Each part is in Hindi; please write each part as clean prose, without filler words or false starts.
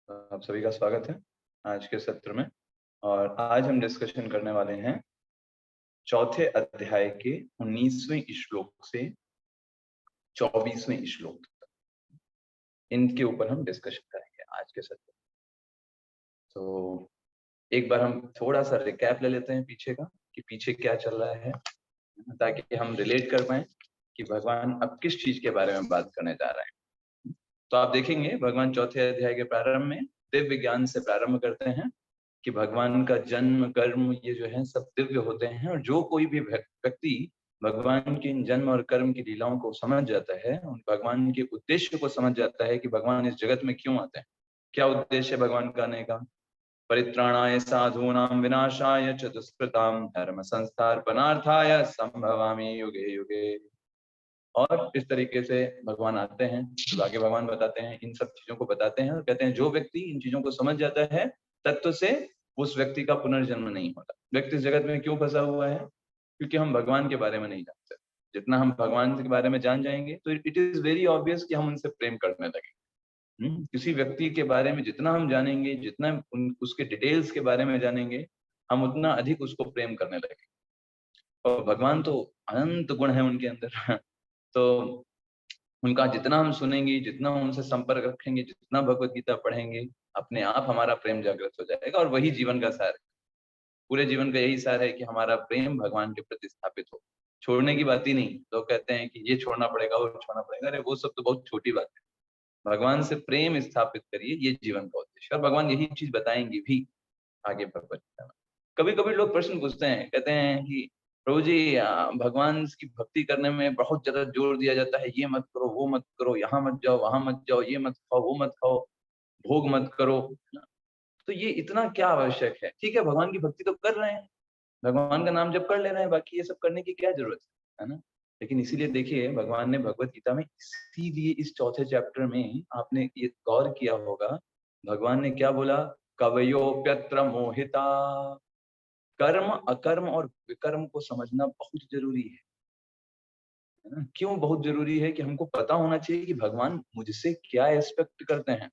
आप सभी का स्वागत है आज के सत्र में। और आज हम डिस्कशन करने वाले हैं चौथे अध्याय के 19वें श्लोक से 24वें श्लोक तक। इनके ऊपर हम डिस्कशन करेंगे आज के सत्र में। तो एक बार हम थोड़ा सा रिकैप ले लेते हैं पीछे का, कि पीछे क्या चल रहा है, ताकि हम रिलेट कर पाए कि भगवान अब किस चीज के बारे में बात करने जा रहे हैं। तो आप देखेंगे भगवान चौथे अध्याय के प्रारंभ में दिव्य ज्ञान से प्रारंभ करते हैं कि भगवान का जन्म कर्म ये जो है सब दिव्य होते हैं, और जो कोई भी व्यक्ति भगवान के इन जन्म और कर्म की लीलाओं को समझ जाता है, उन भगवान के उद्देश्य को समझ जाता है कि भगवान इस जगत में क्यों आते हैं, क्या उद्देश्य है भगवान का आने का। परित्राणाय साधूनां विनाशाय च दुष्कृतां धर्म संस्थापनार्थाय संभवामि युगे युगे। और इस तरीके से भगवान आते हैं, तो आगे भगवान बताते हैं, इन सब चीजों को बताते हैं और कहते हैं जो व्यक्ति इन चीजों को समझ जाता है तत्व से, उस व्यक्ति का पुनर्जन्म नहीं होता। व्यक्ति इस जगत में क्यों फंसा हुआ है? क्योंकि हम भगवान के बारे में नहीं जानते। जितना हम भगवान के बारे में जान जाएंगे तो इट इज वेरी ऑब्वियस कि हम उनसे प्रेम करने लगेंगे। किसी व्यक्ति के बारे में जितना हम जानेंगे, जितना उसके डिटेल्स के बारे में जानेंगे, हम उतना अधिक उसको प्रेम करने लगेंगे। और भगवान तो अनंत गुण है उनके अंदर तो उनका जितना हम सुनेंगे, जितना उनसे संपर्क रखेंगे, जितना भगवत गीता पढ़ेंगे, अपने आप हमारा प्रेम जागृत हो जाएगा। और वही जीवन का सार है। पूरे जीवन का यही सार है कि हमारा प्रेम भगवान के प्रति स्थापित हो। छोड़ने की बात ही नहीं। लोग कहते हैं कि ये छोड़ना पड़ेगा, वो छोड़ना पड़ेगा। अरे वो सब तो बहुत छोटी बात है। भगवान से प्रेम स्थापित करिए, ये जीवन का उद्देश्य। और भगवान यही चीज बताएंगे भी आगे भगवत गीता में। कभी कभी लोग प्रश्न पूछते हैं, कहते हैं कि प्रभु जी भगवान की भक्ति करने में बहुत ज्यादा जोर दिया जाता है, ये मत करो, वो मत करो, यहाँ मत जाओ, वहां मत जाओ, ये मत खाओ, वो मत खाओ, भोग मत करो। तो ये इतना क्या आवश्यक है? ठीक है, भगवान की भक्ति तो कर रहे हैं, भगवान का नाम जप कर ले रहे हैं, बाकी ये सब करने की क्या जरूरत है ना। लेकिन इसीलिए देखिए भगवान ने भगवत गीता में, इसीलिए इस चौथे चैप्टर में आपने ये गौर किया होगा, भगवान ने क्या बोला? कवयोप्यत्र मोहिता। कर्म, अकर्म और विकर्म को समझना बहुत जरूरी है ना। क्यों बहुत जरूरी है? कि हमको पता होना चाहिए कि भगवान मुझसे क्या एक्सपेक्ट करते हैं,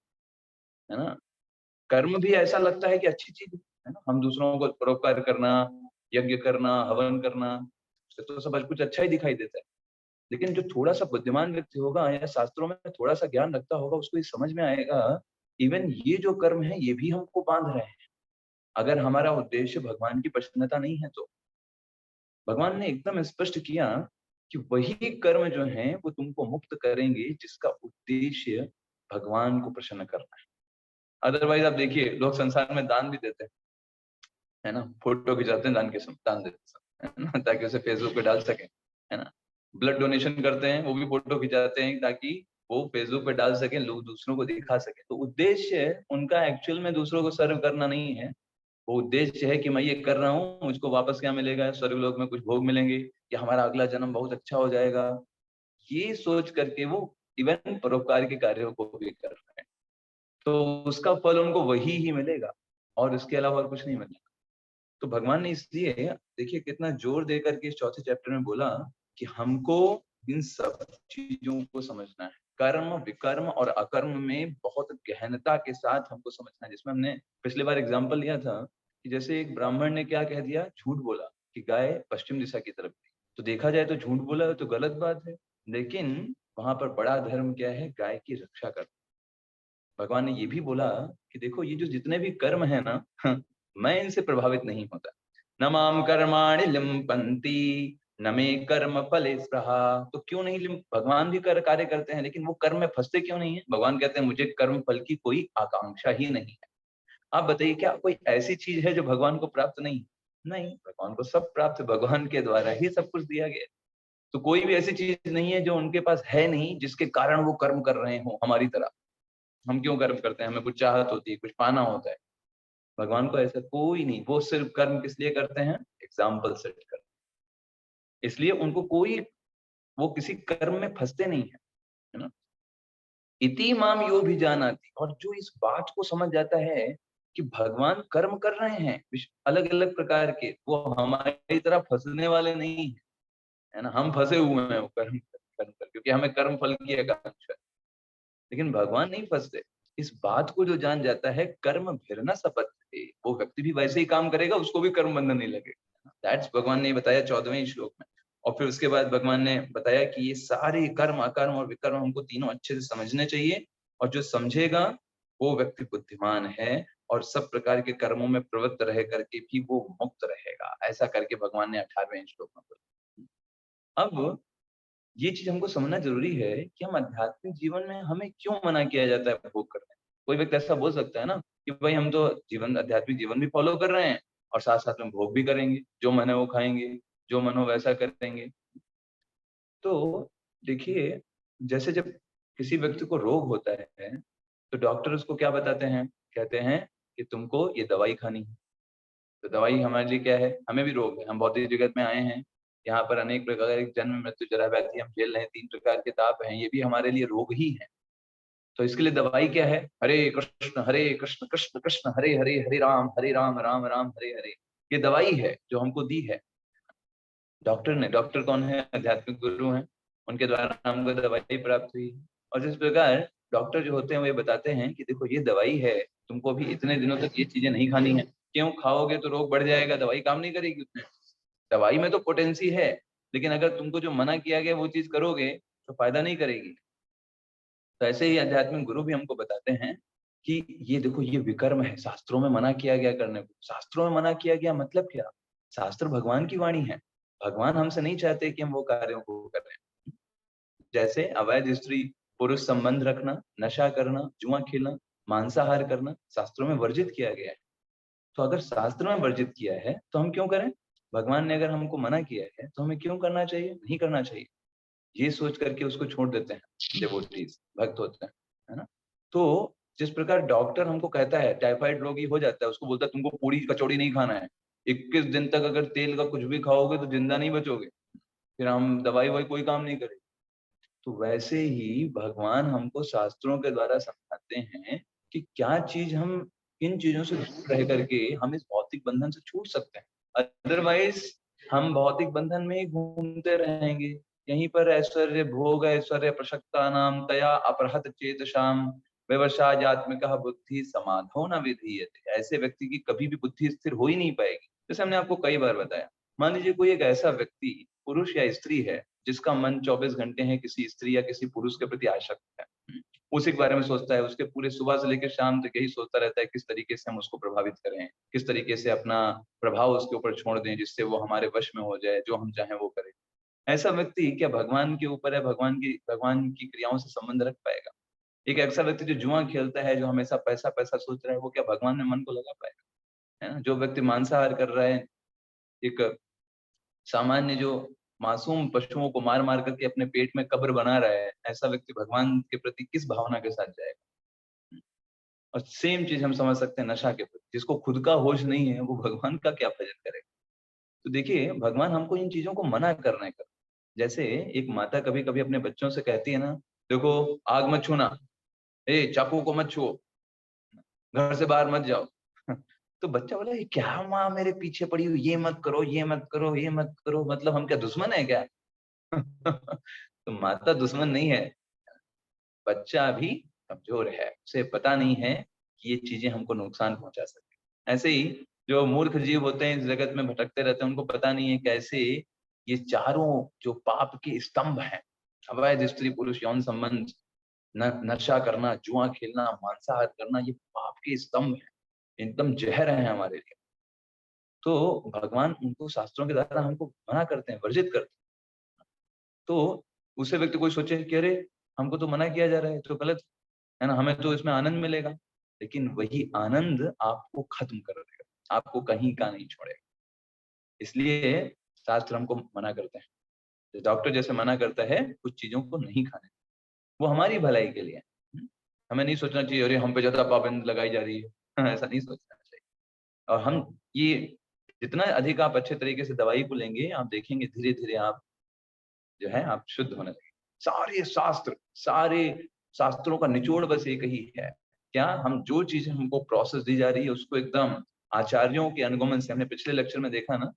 है ना। कर्म भी ऐसा लगता है कि अच्छी चीज है ना, हम दूसरों को परोपकार करना, यज्ञ करना, हवन करना, उससे तो सब कुछ अच्छा ही दिखाई देता है। लेकिन जो थोड़ा सा बुद्धिमान व्यक्ति होगा या शास्त्रों में थोड़ा सा ज्ञान रखता होगा, उसको ये समझ में आएगा, इवन ये जो कर्म है ये भी हमको बांध रहे हैं, अगर हमारा उद्देश्य भगवान की प्रसन्नता नहीं है तो। भगवान ने एकदम स्पष्ट किया कि वही कर्म जो है वो तुमको मुक्त करेंगे जिसका उद्देश्य भगवान को प्रसन्न करना है। अदरवाइज आप देखिए, लोग संसार में दान भी देते हैं, है ना, फोटो खिंचाते हैं दान के समय, दान देते समय, है ना, ताकि उसे फेसबुक पे डाल सके, है ना। ब्लड डोनेशन करते हैं, वो भी फोटो खिंचाते हैं ताकि वो फेसबुक पे डाल सके, लोग दूसरों को दिखा सके। तो उद्देश्य उनका एक्चुअल में दूसरों को सर्व करना नहीं है। वो उद्देश्य है कि मैं ये कर रहा हूँ, मुझको वापस क्या मिलेगा, स्वर्गलोक में कुछ भोग मिलेंगे, या हमारा अगला जन्म बहुत अच्छा हो जाएगा। ये सोच करके वो इवन परोपकार के कार्यों को भी कर रहे हैं, तो उसका फल उनको वही ही मिलेगा, और इसके अलावा और कुछ नहीं मिलेगा। तो भगवान ने इसलिए देखिए कितना जोर दे करके इस चौथे चैप्टर में बोला कि हमको इन सब चीजों को समझना है। कर्म, विकर्म और अकर्म में बहुत गहनता के साथ हमको समझना है। जिसमें हमने पिछली बार एग्जाम्पल लिया था कि जैसे एक ब्राह्मण ने क्या कह दिया, झूठ बोला कि गाय पश्चिम दिशा की तरफ थी। तो देखा जाए तो झूठ बोला तो गलत बात है, लेकिन वहां पर बड़ा धर्म क्या है? गाय की रक्षा करना। भगवान ने ये भी बोला कि देखो ये जो जितने भी कर्म है ना, मैं इनसे प्रभावित नहीं होता। न माम कर्माणि लिम्पन्ति न मे कर्म फले स्पृहा। तो क्यों नहीं भगवान भी कार्य करते हैं, लेकिन वो कर्म में फंसते क्यों नहीं है? भगवान कहते हैं मुझे कर्म फल की कोई आकांक्षा ही नहीं है। आप बताइए, क्या कोई ऐसी चीज है जो भगवान को प्राप्त नहीं? नहीं, भगवान को सब प्राप्त है, भगवान के द्वारा ही सब कुछ दिया गया है। तो कोई भी ऐसी चीज नहीं है जो उनके पास है नहीं, जिसके कारण वो कर्म कर रहे हो हमारी तरह। हम क्यों कर्म करते हैं? हमें कुछ चाहत होती है, कुछ पाना होता है। भगवान को ऐसा कोई नहीं, वो सिर्फ कर्म किस लिए करते हैं? एग्जाम्पल सेट करते हैं। इसलिए उनको कोई, वो किसी कर्म में फंसते नहीं है ना। इति माम यो भी जानाति। और जो इस बात को समझ जाता है कि भगवान कर्म कर रहे हैं अलग अलग प्रकार के, वो हमारी तरह फंसने वाले नहीं है ना। हम फंसे हुए हैं वो कर्म कर्म कर, क्योंकि हमें कर्म फल की आकांक्षा है। लेकिन भगवान नहीं फंसते। इस बात को जो जान जाता है, कर्म भिर्न सपद्यते, वो व्यक्ति भी वैसे ही काम करेगा, उसको भी कर्म बंधन नहीं लगेगा। दैट्स भगवान ने बताया 14वें श्लोक में। और फिर उसके बाद भगवान ने बताया कि ये सारे कर्म, अकर्म और विकर्म हमको तीनों अच्छे से समझने चाहिए, और जो समझेगा वो व्यक्ति बुद्धिमान है, और सब प्रकार के कर्मों में प्रवृत्त रह करके भी वो मुक्त रहेगा। ऐसा करके भगवान ने 18वें श्लोक में बोला। अब ये चीज हमको समझना जरूरी है कि हम आध्यात्मिक जीवन में हमें क्यों मना किया जाता है भोग करने। कोई व्यक्ति ऐसा बोल सकता है ना कि भाई हम तो जीवन, आध्यात्मिक जीवन भी फॉलो कर रहे हैं और साथ साथ में भोग भी करेंगे, जो मन है वो खाएंगे, जो मन हो वैसा करेंगे। तो देखिए, जैसे जब किसी व्यक्ति को रोग होता है तो डॉक्टर उसको क्या बताते हैं, कहते हैं कि तुमको ये दवाई खानी है। तो दवाई हमारे लिए क्या है, हमें भी रोग है, हम भौतिक जगत में आए हैं, यहाँ पर अनेक प्रकार के जन्म मृत्यु जरा व्याधि हम झेल रहे हैं, 3 प्रकार के ताप हैं, ये भी हमारे लिए रोग ही है। तो इसके लिए दवाई क्या है, हरे कृष्ण कृष्ण कृष्ण हरे हरे, हरे राम राम राम हरे हरे। ये दवाई है जो हमको दी है डॉक्टर ने। डॉक्टर कौन है, आध्यात्मिक गुरु हैं, उनके द्वारा हमको दवाई प्राप्त हुई है। और जिस प्रकार डॉक्टर जो होते हैं वो ये बताते हैं कि देखो ये दवाई है, तुमको अभी इतने दिनों तक ये चीजें नहीं खानी है, क्यों खाओगे तो रोग बढ़ जाएगा, दवाई काम नहीं करेगी उतने। दवाई में तो पोटेंसी है, लेकिन अगर तुमको जो मना किया गया वो चीज करोगे तो फायदा नहीं करेगी। तो ऐसे ही आध्यात्मिक गुरु भी हमको बताते हैं कि ये देखो ये विकर्म है, शास्त्रों में मना किया गया करने को। शास्त्रों में मना किया गया मतलब क्या, शास्त्र भगवान की वाणी है, भगवान हमसे नहीं चाहते कि हम वो कार्यों को करें। जैसे अवैध स्त्री पुरुष संबंध रखना, नशा करना, जुआ खेलना, मांसाहार करना शास्त्रों में वर्जित किया गया है। तो अगर शास्त्र में वर्जित किया है तो हम क्यों करें, भगवान ने अगर हमको मना किया है तो हमें क्यों करना चाहिए, नहीं करना चाहिए। ये सोच करके उसको छोड़ देते हैं डिवोटीज, भक्त होते हैं, है ना। तो जिस प्रकार डॉक्टर हमको कहता है, टाइफाइड रोगी हो जाता है, उसको बोलता है तुमको पूरी कचौड़ी नहीं खाना है, 21 दिन तक अगर तेल का कुछ भी खाओगे तो जिंदा नहीं बचोगे, फिर हम दवाई वही कोई काम नहीं करेगी। तो वैसे ही भगवान हमको शास्त्रों के द्वारा समझाते हैं कि क्या चीज हम, किन चीजों से दूर रह करके हम इस भौतिक बंधन से छूट सकते हैं। अदरवाइज हम भौतिक बंधन में ही घूमते रहेंगे, यहीं पर ऐश्वर्य भोग, ऐश्वर्य प्रशक्ता नाम तया अपरहत चेतशाम व्यवसायात्मिक बुद्धि समाधो न विधीयते। ऐसे व्यक्ति की कभी भी बुद्धि स्थिर हो ही नहीं पाएगी। जैसे हमने आपको कई बार बताया, मान लीजिए कोई एक ऐसा व्यक्ति, पुरुष या स्त्री है, जिसका मन 24 घंटे है किसी स्त्री या किसी पुरुष के प्रति आसक्त है, उसी के बारे में सोचता है, उसके पूरे सुबह से लेकर शाम तक यही सोचता रहता है किस तरीके से हम उसको प्रभावित करें, किस तरीके से अपना प्रभाव उसके ऊपर छोड़ दें जिससे वो हमारे वश में हो जाए, जो हम चाहें वो करे। ऐसा व्यक्ति क्या भगवान के ऊपर है, भगवान की क्रियाओं से संबंध रख पाएगा। एक ऐसा व्यक्ति जो जुआ खेलता है, जो हमेशा पैसा पैसा सोच रहा है, वो क्या भगवान में मन को लगा पाएगा, है ना। जो व्यक्ति मांसाहार कर रहा है, एक सामान्य जो मासूम पशुओं को मार मार करके अपने पेट में कब्र बना रहा है, ऐसा व्यक्ति भगवान के प्रति किस भावना के साथ जाएगा। और सेम चीज हम समझ सकते हैं नशा के प्रति, जिसको खुद का होश नहीं है वो भगवान का क्या भजन करेगा। तो देखिए, भगवान हमको इन चीजों को मना करने का, जैसे एक माता कभी कभी अपने बच्चों से कहती है ना, देखो आग मत छूना, ए चाकू को मत छुओ, घर से बाहर मत जाओ। तो बच्चा बोला ये क्या माँ मेरे पीछे पड़ी हुई, ये मत करो, ये मत करो, ये मत करो, मतलब हम क्या दुश्मन है क्या। तो माता दुश्मन नहीं है, बच्चा अभी कमजोर है, उसे पता नहीं है कि ये चीजें हमको नुकसान पहुंचा सकती हैं। ऐसे ही जो मूर्ख जीव होते हैं, इस जगत में भटकते रहते हैं, उनको पता नहीं है कैसे ये चारों जो पाप के स्तंभ हैं, अवैध स्त्री पुरुष यौन संबंध, नशा करना, जुआ खेलना, मांसाहार करना, ये पाप के स्तंभ हैं, एकदम जहर है हमारे लिए। तो भगवान उनको शास्त्रों के द्वारा हमको मना करते हैं, वर्जित करते हैं। तो उसे व्यक्ति कोई सोचे कि अरे हमको तो मना किया जा रहा है तो गलत है ना, हमें तो इसमें आनंद मिलेगा, लेकिन वही आनंद आपको खत्म कर देगा, आपको कहीं का नहीं छोड़ेगा। इसलिए शास्त्र हमको मना करते हैं, डॉक्टर जैसे मना करता है कुछ चीजों को नहीं खाने, वो हमारी भलाई के लिए है। हमें नहीं सोचना चाहिए अरे हम पे ज्यादा पाबंदी लगाई जा रही है। ऐसा नहीं सोचना चाहिए। और हम ये जितना अधिक आप अच्छे तरीके से दवाई को लेंगे, आप देखेंगे धीरे धीरे आप जो है आप शुद्ध होने लगेंगे। सारे शास्त्रों का निचोड़ बस एक ही है, क्या हम जो चीजें हमको प्रोसेस दी जा रही है उसको एकदम आचार्यों के अनुगमन से, हमने पिछले लेक्चर में देखा ना,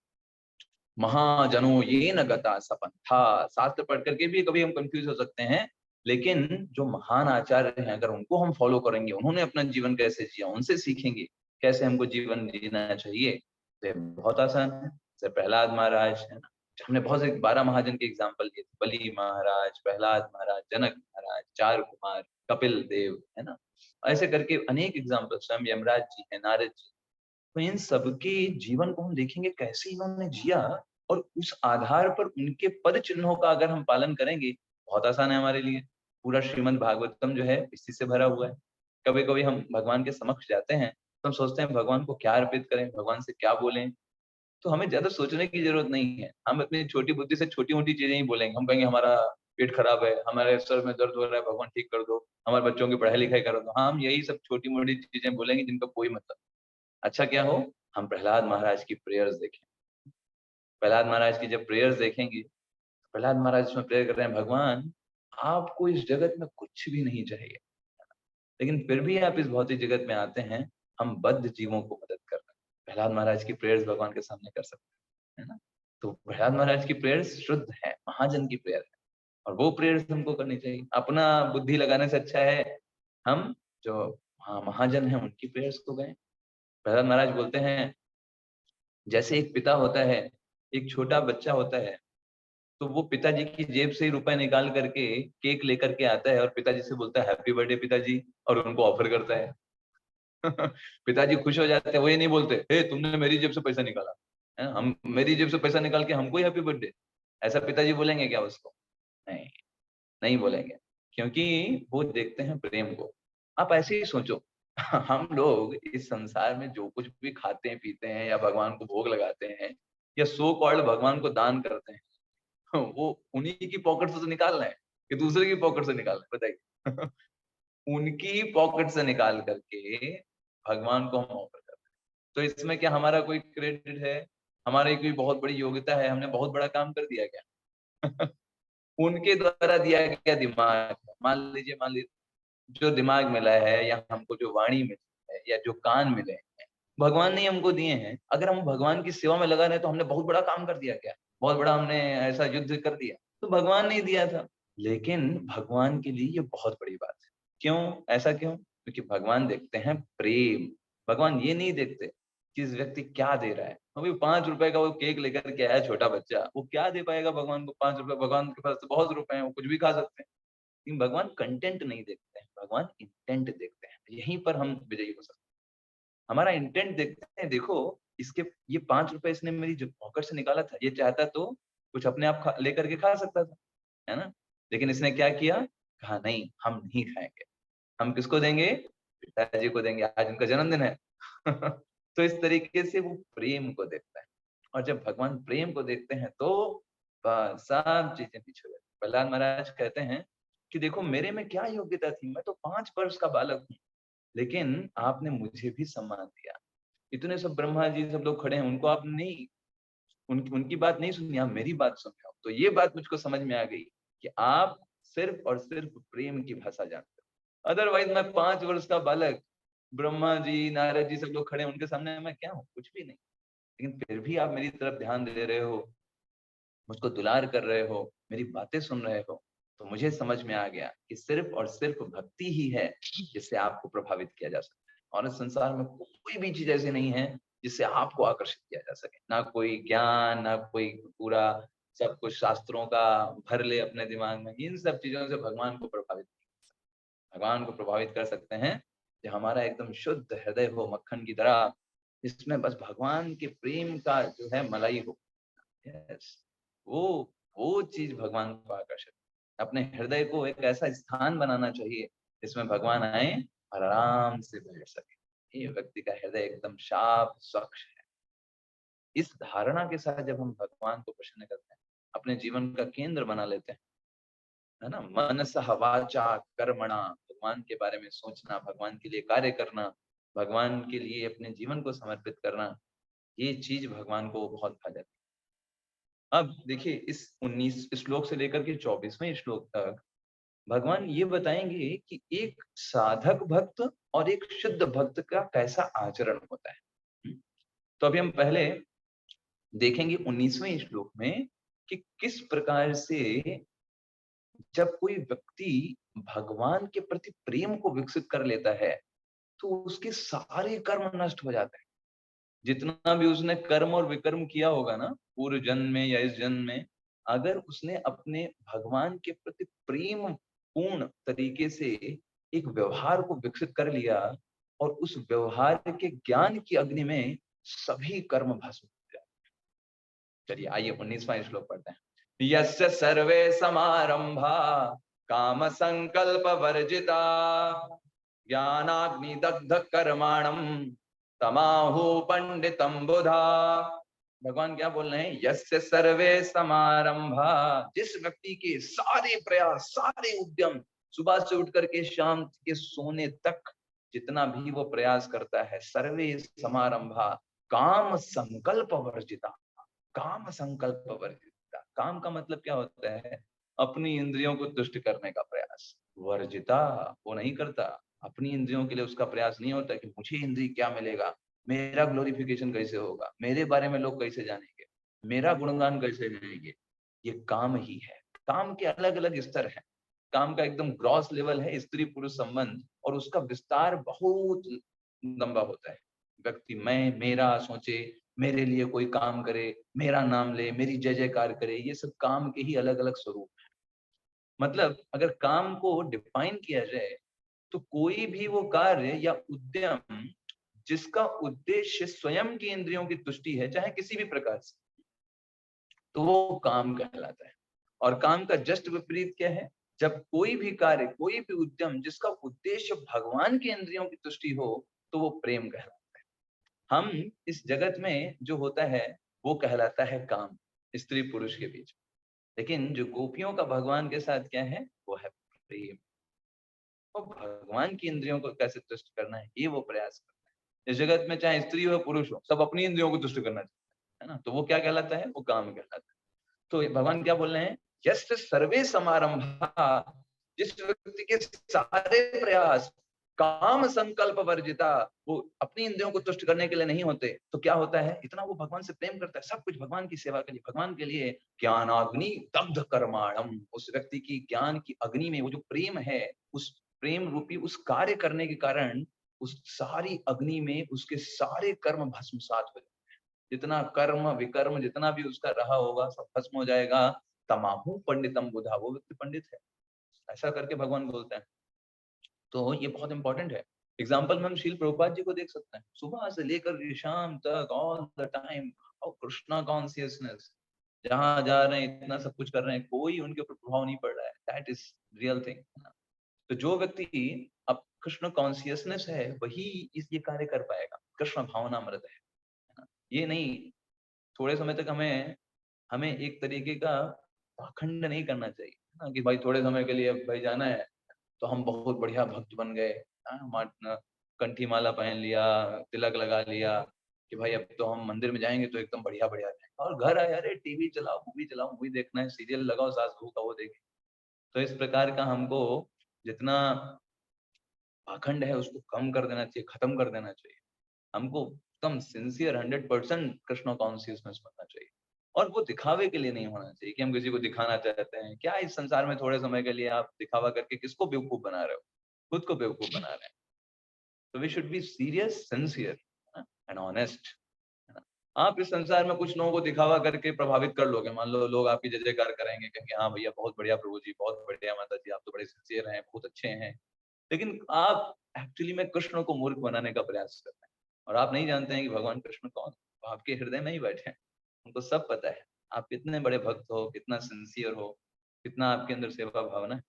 महाजनो ये न गता सपंथा, शास्त्र पढ़ करके भी कभी हम कंफ्यूज हो सकते हैं लेकिन जो महान आचार्य हैं, अगर उनको हम फॉलो करेंगे, उन्होंने अपना जीवन कैसे जिया, उनसे सीखेंगे कैसे हमको जीवन जीना चाहिए, तो ये बहुत आसान है। जैसे प्रहलाद महाराज है ना, हमने बहुत से 12 महाजन के एग्जाम्पल दिए थे, बलि महाराज, प्रहलाद महाराज, जनक महाराज, चार कुमार, कपिल देव, है ना, ऐसे करके अनेक एग्जाम्पल, स्वयं यमराज जी है, नारद जी। तो इन सबके जीवन को हम देखेंगे कैसे इन्होंने जिया, और उस आधार पर उनके पद चिन्हों का अगर हम पालन करेंगे, बहुत आसान है हमारे लिए। पूरा श्रीमद् भागवतम जो है इसी से भरा हुआ है। कभी कभी हम भगवान के समक्ष जाते हैं तो हम सोचते हैं भगवान को क्या अर्पित करें, भगवान से क्या बोलें। तो हमें ज्यादा सोचने की जरूरत नहीं है, हम अपनी छोटी बुद्धि से छोटी मोटी चीजें ही बोलेंगे। हम कहेंगे हमारा पेट खराब है, हमारे सर में दर्द हो रहा है, भगवान ठीक कर दो, हमारे बच्चों की पढ़ाई लिखाई करो दो। हम यही सब छोटी मोटी चीजें बोलेंगे जिनका कोई मतलब। अच्छा क्या हो, हम प्रहलाद महाराज की प्रेयर्स देखें। प्रहलाद महाराज की जब प्रेयर्स देखेंगे, प्रहलाद महाराज इसमें प्रेयर कर रहे हैं, भगवान आपको इस जगत में कुछ भी नहीं चाहिए, लेकिन फिर भी आप इस भौतिक जगत में आते हैं, हम बद्ध जीवों को मदद कर रहे हैं। प्रहलाद महाराज की प्रेयर्स भगवान के सामने कर सकते हैं, है ना। तो प्रहलाद महाराज की प्रेयर्स शुद्ध है, महाजन की प्रेयर है, और वो प्रेयर्स हमको करनी चाहिए। अपना बुद्धि लगाने से अच्छा है हम जो महाजन है उनकी प्रेयर्स को गए। प्रहलाद महाराज बोलते हैं, जैसे एक पिता होता है, एक छोटा बच्चा होता है, तो वो पिताजी की जेब से ही रुपए निकाल करके केक लेकर के आता है और पिताजी से बोलता है हैप्पी बर्थडे पिताजी, और उनको ऑफर करता है। पिताजी खुश हो जाते हैं, वो ये नहीं बोलते हे तुमने मेरी जेब से पैसा निकाला, है हम मेरी जेब से पैसा निकाल के हमको ही हैप्पी बर्थडे, ऐसा पिताजी बोलेंगे क्या उसको? नहीं, नहीं बोलेंगे, क्योंकि वो देखते हैं प्रेम को। आप ऐसे ही सोचो, हम लोग इस संसार में जो कुछ भी खाते हैं पीते हैं या भगवान को भोग लगाते हैं या सो कॉल्ड भगवान को दान करते हैं, वो उन्हीं की पॉकेट से तो निकाल रहे हैं कि दूसरे की पॉकेट से निकाल रहे हैं, बताइए। उनकी पॉकेट से निकाल करके भगवान को हम ऑफर करते हैं। तो इसमें क्या हमारा कोई क्रेडिट है, हमारी कोई बहुत बड़ी योग्यता है, हमने बहुत बड़ा काम कर दिया क्या? उनके द्वारा दिया गया दिमाग है। मान लीजिए जो दिमाग मिला है या हमको जो वाणी मिली है या जो कान मिले हैं, भगवान ने हमको दिए हैं। अगर हम भगवान की सेवा में लगा रहे हैं तो हमने बहुत बड़ा काम कर दिया क्या? बहुत बड़ा हमने ऐसा युद्ध कर दिया? तो भगवान ने ही दिया था। लेकिन भगवान के लिए ये बहुत बड़ी बात है। क्यों? ऐसा क्यों? क्योंकि भगवान देखते हैं प्रेम। भगवान ये नहीं देखते कि इस व्यक्ति क्या दे रहा है। अभी 5 रुपए का वो केक लेकर के आया छोटा बच्चा, वो क्या दे पाएगा भगवान को 5 रुपए? भगवान के पास तो बहुत रुपए हैं, वो कुछ भी खा सकते हैं। लेकिन भगवान कंटेंट नहीं देखते हैं, भगवान इंटेंट देखते हैं। यहीं पर हम विजयी हो सकते हैं। हमारा इंटेंट देखते हैं, देखो इसके ये 5 रुपए इसने मेरी जो पॉकेट से निकाला था, ये चाहता तो कुछ अपने आप लेकर के खा सकता था, है ना। लेकिन इसने क्या किया, कहा नहीं हम नहीं खाएंगे, हम किसको देंगे? पिताजी को देंगे, आज उनका जन्मदिन है। तो इस तरीके से वो प्रेम को देखता है, और जब भगवान प्रेम को देखते हैं तो बस सब चीजें पीछे हो जाती हैं। प्रहलाद महाराज कहते हैं कि देखो मेरे में क्या योग्यता थी, मैं तो 5 वर्ष का बालक हूँ, लेकिन आपने मुझे भी सम्मान दिया। इतने सब ब्रह्मा जी सब लोग खड़े हैं, उनको आप नहीं, उनकी बात नहीं सुनी, आप मेरी बात सुन रहे हो। तो ये बात मुझको समझ में आ गई कि आप सिर्फ और सिर्फ प्रेम की भाषा जानते हो। अदरवाइज मैं 5 वर्ष का बालक, ब्रह्मा जी नारद जी सब लोग खड़े हैं, उनके सामने मैं क्या हूँ? कुछ भी नहीं। लेकिन फिर भी आप मेरी तरफ ध्यान दे रहे हो, मुझको दुलार कर रहे हो, मेरी बातें सुन रहे हो। तो मुझे समझ में आ गया कि सिर्फ और सिर्फ भक्ति ही है जिससे आपको प्रभावित किया जा सकता है, और इस संसार में कोई भी चीज ऐसी नहीं है जिससे आपको आकर्षित किया जा सके। ना कोई ज्ञान, ना कोई पूरा सब कुछ शास्त्रों का भर ले अपने दिमाग में, इन सब चीजों से भगवान को प्रभावित नहीं कर सकते। भगवान को प्रभावित कर सकते हैं कि हमारा एकदम शुद्ध हृदय हो, मक्खन की तरह, इसमें बस भगवान के प्रेम का जो है मलाई हो। यस, वो वो चीज भगवान को आकर्षित, अपने हृदय को एक ऐसा स्थान बनाना चाहिए जिसमें भगवान आए और आराम से बैठ सके। ये व्यक्ति का हृदय एकदम साफ स्वच्छ है। इस धारणा के साथ जब हम भगवान को प्रसन्न करते हैं, अपने जीवन का केंद्र बना लेते हैं, है ना, मनसः वाचा कर्मणा, भगवान के बारे में सोचना, भगवान के लिए कार्य करना, भगवान के लिए अपने जीवन को समर्पित करना, ये चीज भगवान को बहुत भा जाती है। अब देखिए इस 19 श्लोक से लेकर के 24वें श्लोक तक भगवान ये बताएंगे कि एक साधक भक्त और एक शुद्ध भक्त का कैसा आचरण होता है। तो अभी हम पहले देखेंगे 19वें श्लोक में कि किस प्रकार से जब कोई व्यक्ति भगवान के प्रति प्रेम को विकसित कर लेता है, तो उसके सारे कर्म नष्ट हो जाते हैं। जितना भी उसने कर्म और विकर्म किया होगा ना, पूर्व जन्म में या इस जन्म में, अगर उसने अपने भगवान के प्रति प्रेम पूर्ण तरीके से एक व्यवहार को विकसित कर लिया और उस व्यवहार के ज्ञान की अग्नि में सभी कर्म भस्म हो जाए। चलिए आइए 19वां श्लोक पढ़ते हैं। यस्य सर्वे समारंभा काम संकल्प वर्जिता ज्ञानाग्नि दग्ध कर्माणम तमाहु पंडितम बुधा। भगवान क्या बोल रहे हैं? यस्य सर्वे समारंभा, जिस व्यक्ति के सारे प्रयास, सारे उद्यम, सुबह से उठ करके शाम के सोने तक जितना भी वो प्रयास करता है, सर्वे समारंभा काम संकल्प वर्जिता। काम संकल्प वर्जिता, काम का मतलब क्या होता है? अपनी इंद्रियों को तुष्ट करने का प्रयास। वर्जिता, वो नहीं करता। अपनी इंद्रियों के लिए उसका प्रयास नहीं होता कि मुझे इंद्रिय क्या मिलेगा, मेरा ग्लोरिफिकेशन कैसे होगा, मेरे बारे में लोग कैसे जानेंगे, मेरा गुणगान कैसे गाएंगे। ये काम ही है। काम के अलग अलग स्तर हैं। काम का एकदम ग्रॉस लेवल है स्त्री पुरुष संबंध, और उसका विस्तार बहुत लंबा होता है। व्यक्ति मैं मेरा सोचे, मेरे लिए कोई काम करे, मेरा नाम ले, मेरी जय जयकार करे, ये सब काम के ही अलग अलग स्वरूप हैं। मतलब अगर काम को डिफाइन किया जाए, तो कोई भी वो कार्य या उद्यम जिसका उद्देश्य स्वयं की इंद्रियों की तुष्टि है, चाहे किसी भी प्रकार से, तो वो काम कहलाता है। और काम का जस्ट विपरीत क्या है? जब कोई भी कार्य, कोई भी उद्यम जिसका उद्देश्य भगवान की इंद्रियों की तुष्टि हो, तो वो प्रेम कहलाता है। हम इस जगत में जो होता है वो कहलाता है काम, स्त्री पुरुष के बीच। लेकिन जो गोपियों का भगवान के साथ क्या है, वो है प्रेम। तो भगवान की इंद्रियों को कैसे तुष्ट करना है, ये वो प्रयास करता है। इस जगत में चाहे स्त्री हो पुरुष हो, सब अपनी इंद्रियों को तुष्ट करना चाहते हैं, है ना? तो वो क्या कहलाता है? वो काम कहलाता है। तो भगवान क्या बोल रहे हैं? यस्य सर्वे समारंभा, जिस व्यक्ति के सारे प्रयास काम संकल्प वर्जिता, वो अपनी इंद्रियों को तुष्ट करने के लिए नहीं होते, तो क्या होता है? इतना वो भगवान से प्रेम करता है, सब कुछ भगवान की सेवा के लिए, भगवान के लिए। ज्ञानाग्नि दग्ध कर्माणम, उस व्यक्ति की ज्ञान की अग्नि में वो जो प्रेम है, उस प्रेम रूपी उस कार्य करने के कारण उस सारी अग्नि में उसके सारे कर्म भस्मसात हो जाते हैं। जितना कर्म विकर्म जितना भी उसका रहा होगा, सब भस्म हो जाएगा। तमाहु पंडितम बुधा, वो व्यक्ति पंडित है, ऐसा करके भगवान बोलते हैं। तो ये बहुत इंपॉर्टेंट है। एग्जाम्पल में हम शील प्रभुपाद जी को देख सकते हैं, सुबह से लेकर शाम तक ऑल द टाइम और कृष्णा कॉन्सियसनेस, जहां जा रहे हैं इतना सब कुछ कर रहे हैं, कोई उनके ऊपर प्रभाव नहीं पड़ रहा है। That is real thing. तो जो व्यक्ति अब कृष्ण कॉन्सियसनेस है, वही इस ये कार्य कर पाएगा। कृष्ण भावनामृत है ना? ये नहीं, थोड़े समय तक हमें हमें एक तरीके का पाखंड नहीं करना चाहिए, है ना? कि भाई थोड़े समय के लिए भाई जाना है, तो हम बहुत बढ़िया भक्त बन गए, कंठी माला पहन लिया, तिलक लगा लिया, कि भाई अब तो हम मंदिर में जाएंगे तो एकदम बढ़िया बढ़िया जाएंगे, और घर आए अरे टीवी चलाओ, मूवी देखना है, सीरियल लगाओ, सास बहू का वो देखे। तो इस प्रकार का हमको जितना पाखंड है उसको कम कर देना चाहिए, खत्म कर देना चाहिए। हमको एकदम सिंसियर 100% कृष्ण कॉन्सियसनेस बनना चाहिए। और वो दिखावे के लिए नहीं होना चाहिए कि हम किसी को दिखाना चाहते हैं। क्या इस संसार में थोड़े समय के लिए आप दिखावा करके किसको बेवकूफ बना रहे हो? खुद को बेवकूफ बना रहे हैं। तो we should be serious, sincere and honest, है ना? आप इस संसार में कुछ लोगों को दिखावा करके प्रभावित कर लोगे। मान लो लोग आपकी जय जयकार करेंगे, कहेंगे हाँ भैया बहुत बढ़िया प्रभु जी, बहुत बढ़िया माता जी, आप तो बड़े सिंसियर हैं, बहुत अच्छे हैं। लेकिन आप एक्चुअली में कृष्ण को मूर्ख बनाने का प्रयास कर रहे हैं, और आप नहीं जानते हैं कि भगवान कृष्ण कौन है। वो आपके हृदय में ही बैठे हैं, उनको सब पता है। आप कितने बड़े भक्त हो, कितना सिंसियर हो, कितना आपके अंदर सेवा भावना है।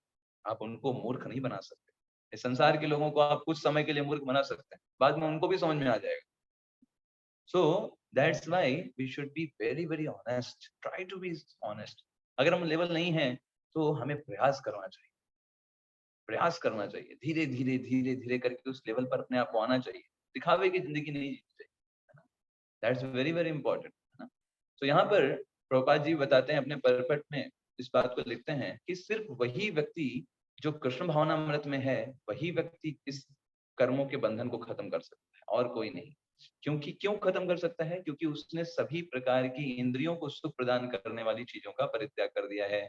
आप उनको मूर्ख नहीं बना सकते। इस संसार के लोगों को आप कुछ समय के लिए मूर्ख बना सकते हैं, बाद में उनको भी समझ में आ जाएगा। So that's why we should be very very honest, try to be honest. अगर हम लेवल नहीं है, तो हमें प्रयास करना चाहिए, प्रयास करना चाहिए, धीरे धीरे धीरे धीरे करके उस लेवल पर अपने आप को आना चाहिए। दिखावे की जिंदगी नहीं जीनी चाहिए, है ना? दैट्स वेरी वेरी इंपॉर्टेंट, है ना? तो यहाँ पर प्रभुपाद जी बताते हैं अपने परपट में, इस बात को लिखते हैं कि सिर्फ वही व्यक्ति जो कृष्ण भावनामृत में है, वही व्यक्ति इस कर्मों के बंधन को खत्म कर सकता है, और कोई नहीं। क्योंकि क्यों खत्म कर सकता है? क्योंकि उसने सभी प्रकार की इंद्रियों को सुख प्रदान करने वाली चीजों का परित्याग कर दिया है।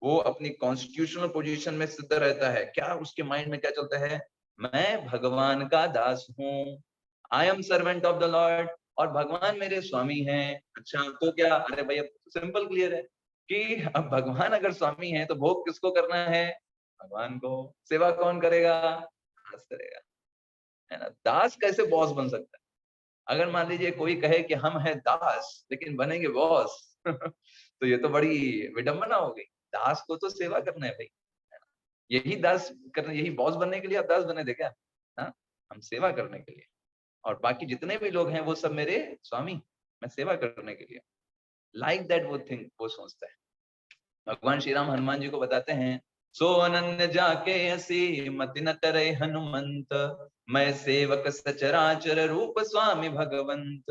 वो अपनी कॉन्स्टिट्यूशनल पोजीशन में सिद्ध रहता है। क्या उसके माइंड में क्या चलता है? मैं भगवान का दास हूँ, I am servant of the Lord, और भगवान मेरे स्वामी हैं। अच्छा, तो क्या? अरे भाई, अब सिंपल क्लियर है कि अब भगवान अगर स्वामी है तो भोग किसको करना है? भगवान को। सेवा कौन करेगा? दास करेगा, है ना? दास कैसे बॉस बन सकता है? अगर मान लीजिए कोई कहे कि हम हैं दास लेकिन बनेंगे बॉस तो ये तो बड़ी विडंबना हो गई। दास को तो सेवा करना है भाई, है ना? यही दास करना, यही बॉस बनने के लिए आप दास बने थे क्या? हाँ, हम सेवा करने के लिए, और बाकी जितने भी लोग हैं वो सब मेरे स्वामी, मैं सेवा करने के लिए। लाइक दैट वो थिंक, वो सोचता है। भगवान श्री राम हनुमान जी को बताते हैं, सो अनन्य जाके असी मति न करे हनुमंत, मैं सेवक सचराचर रूप स्वामी भगवंत।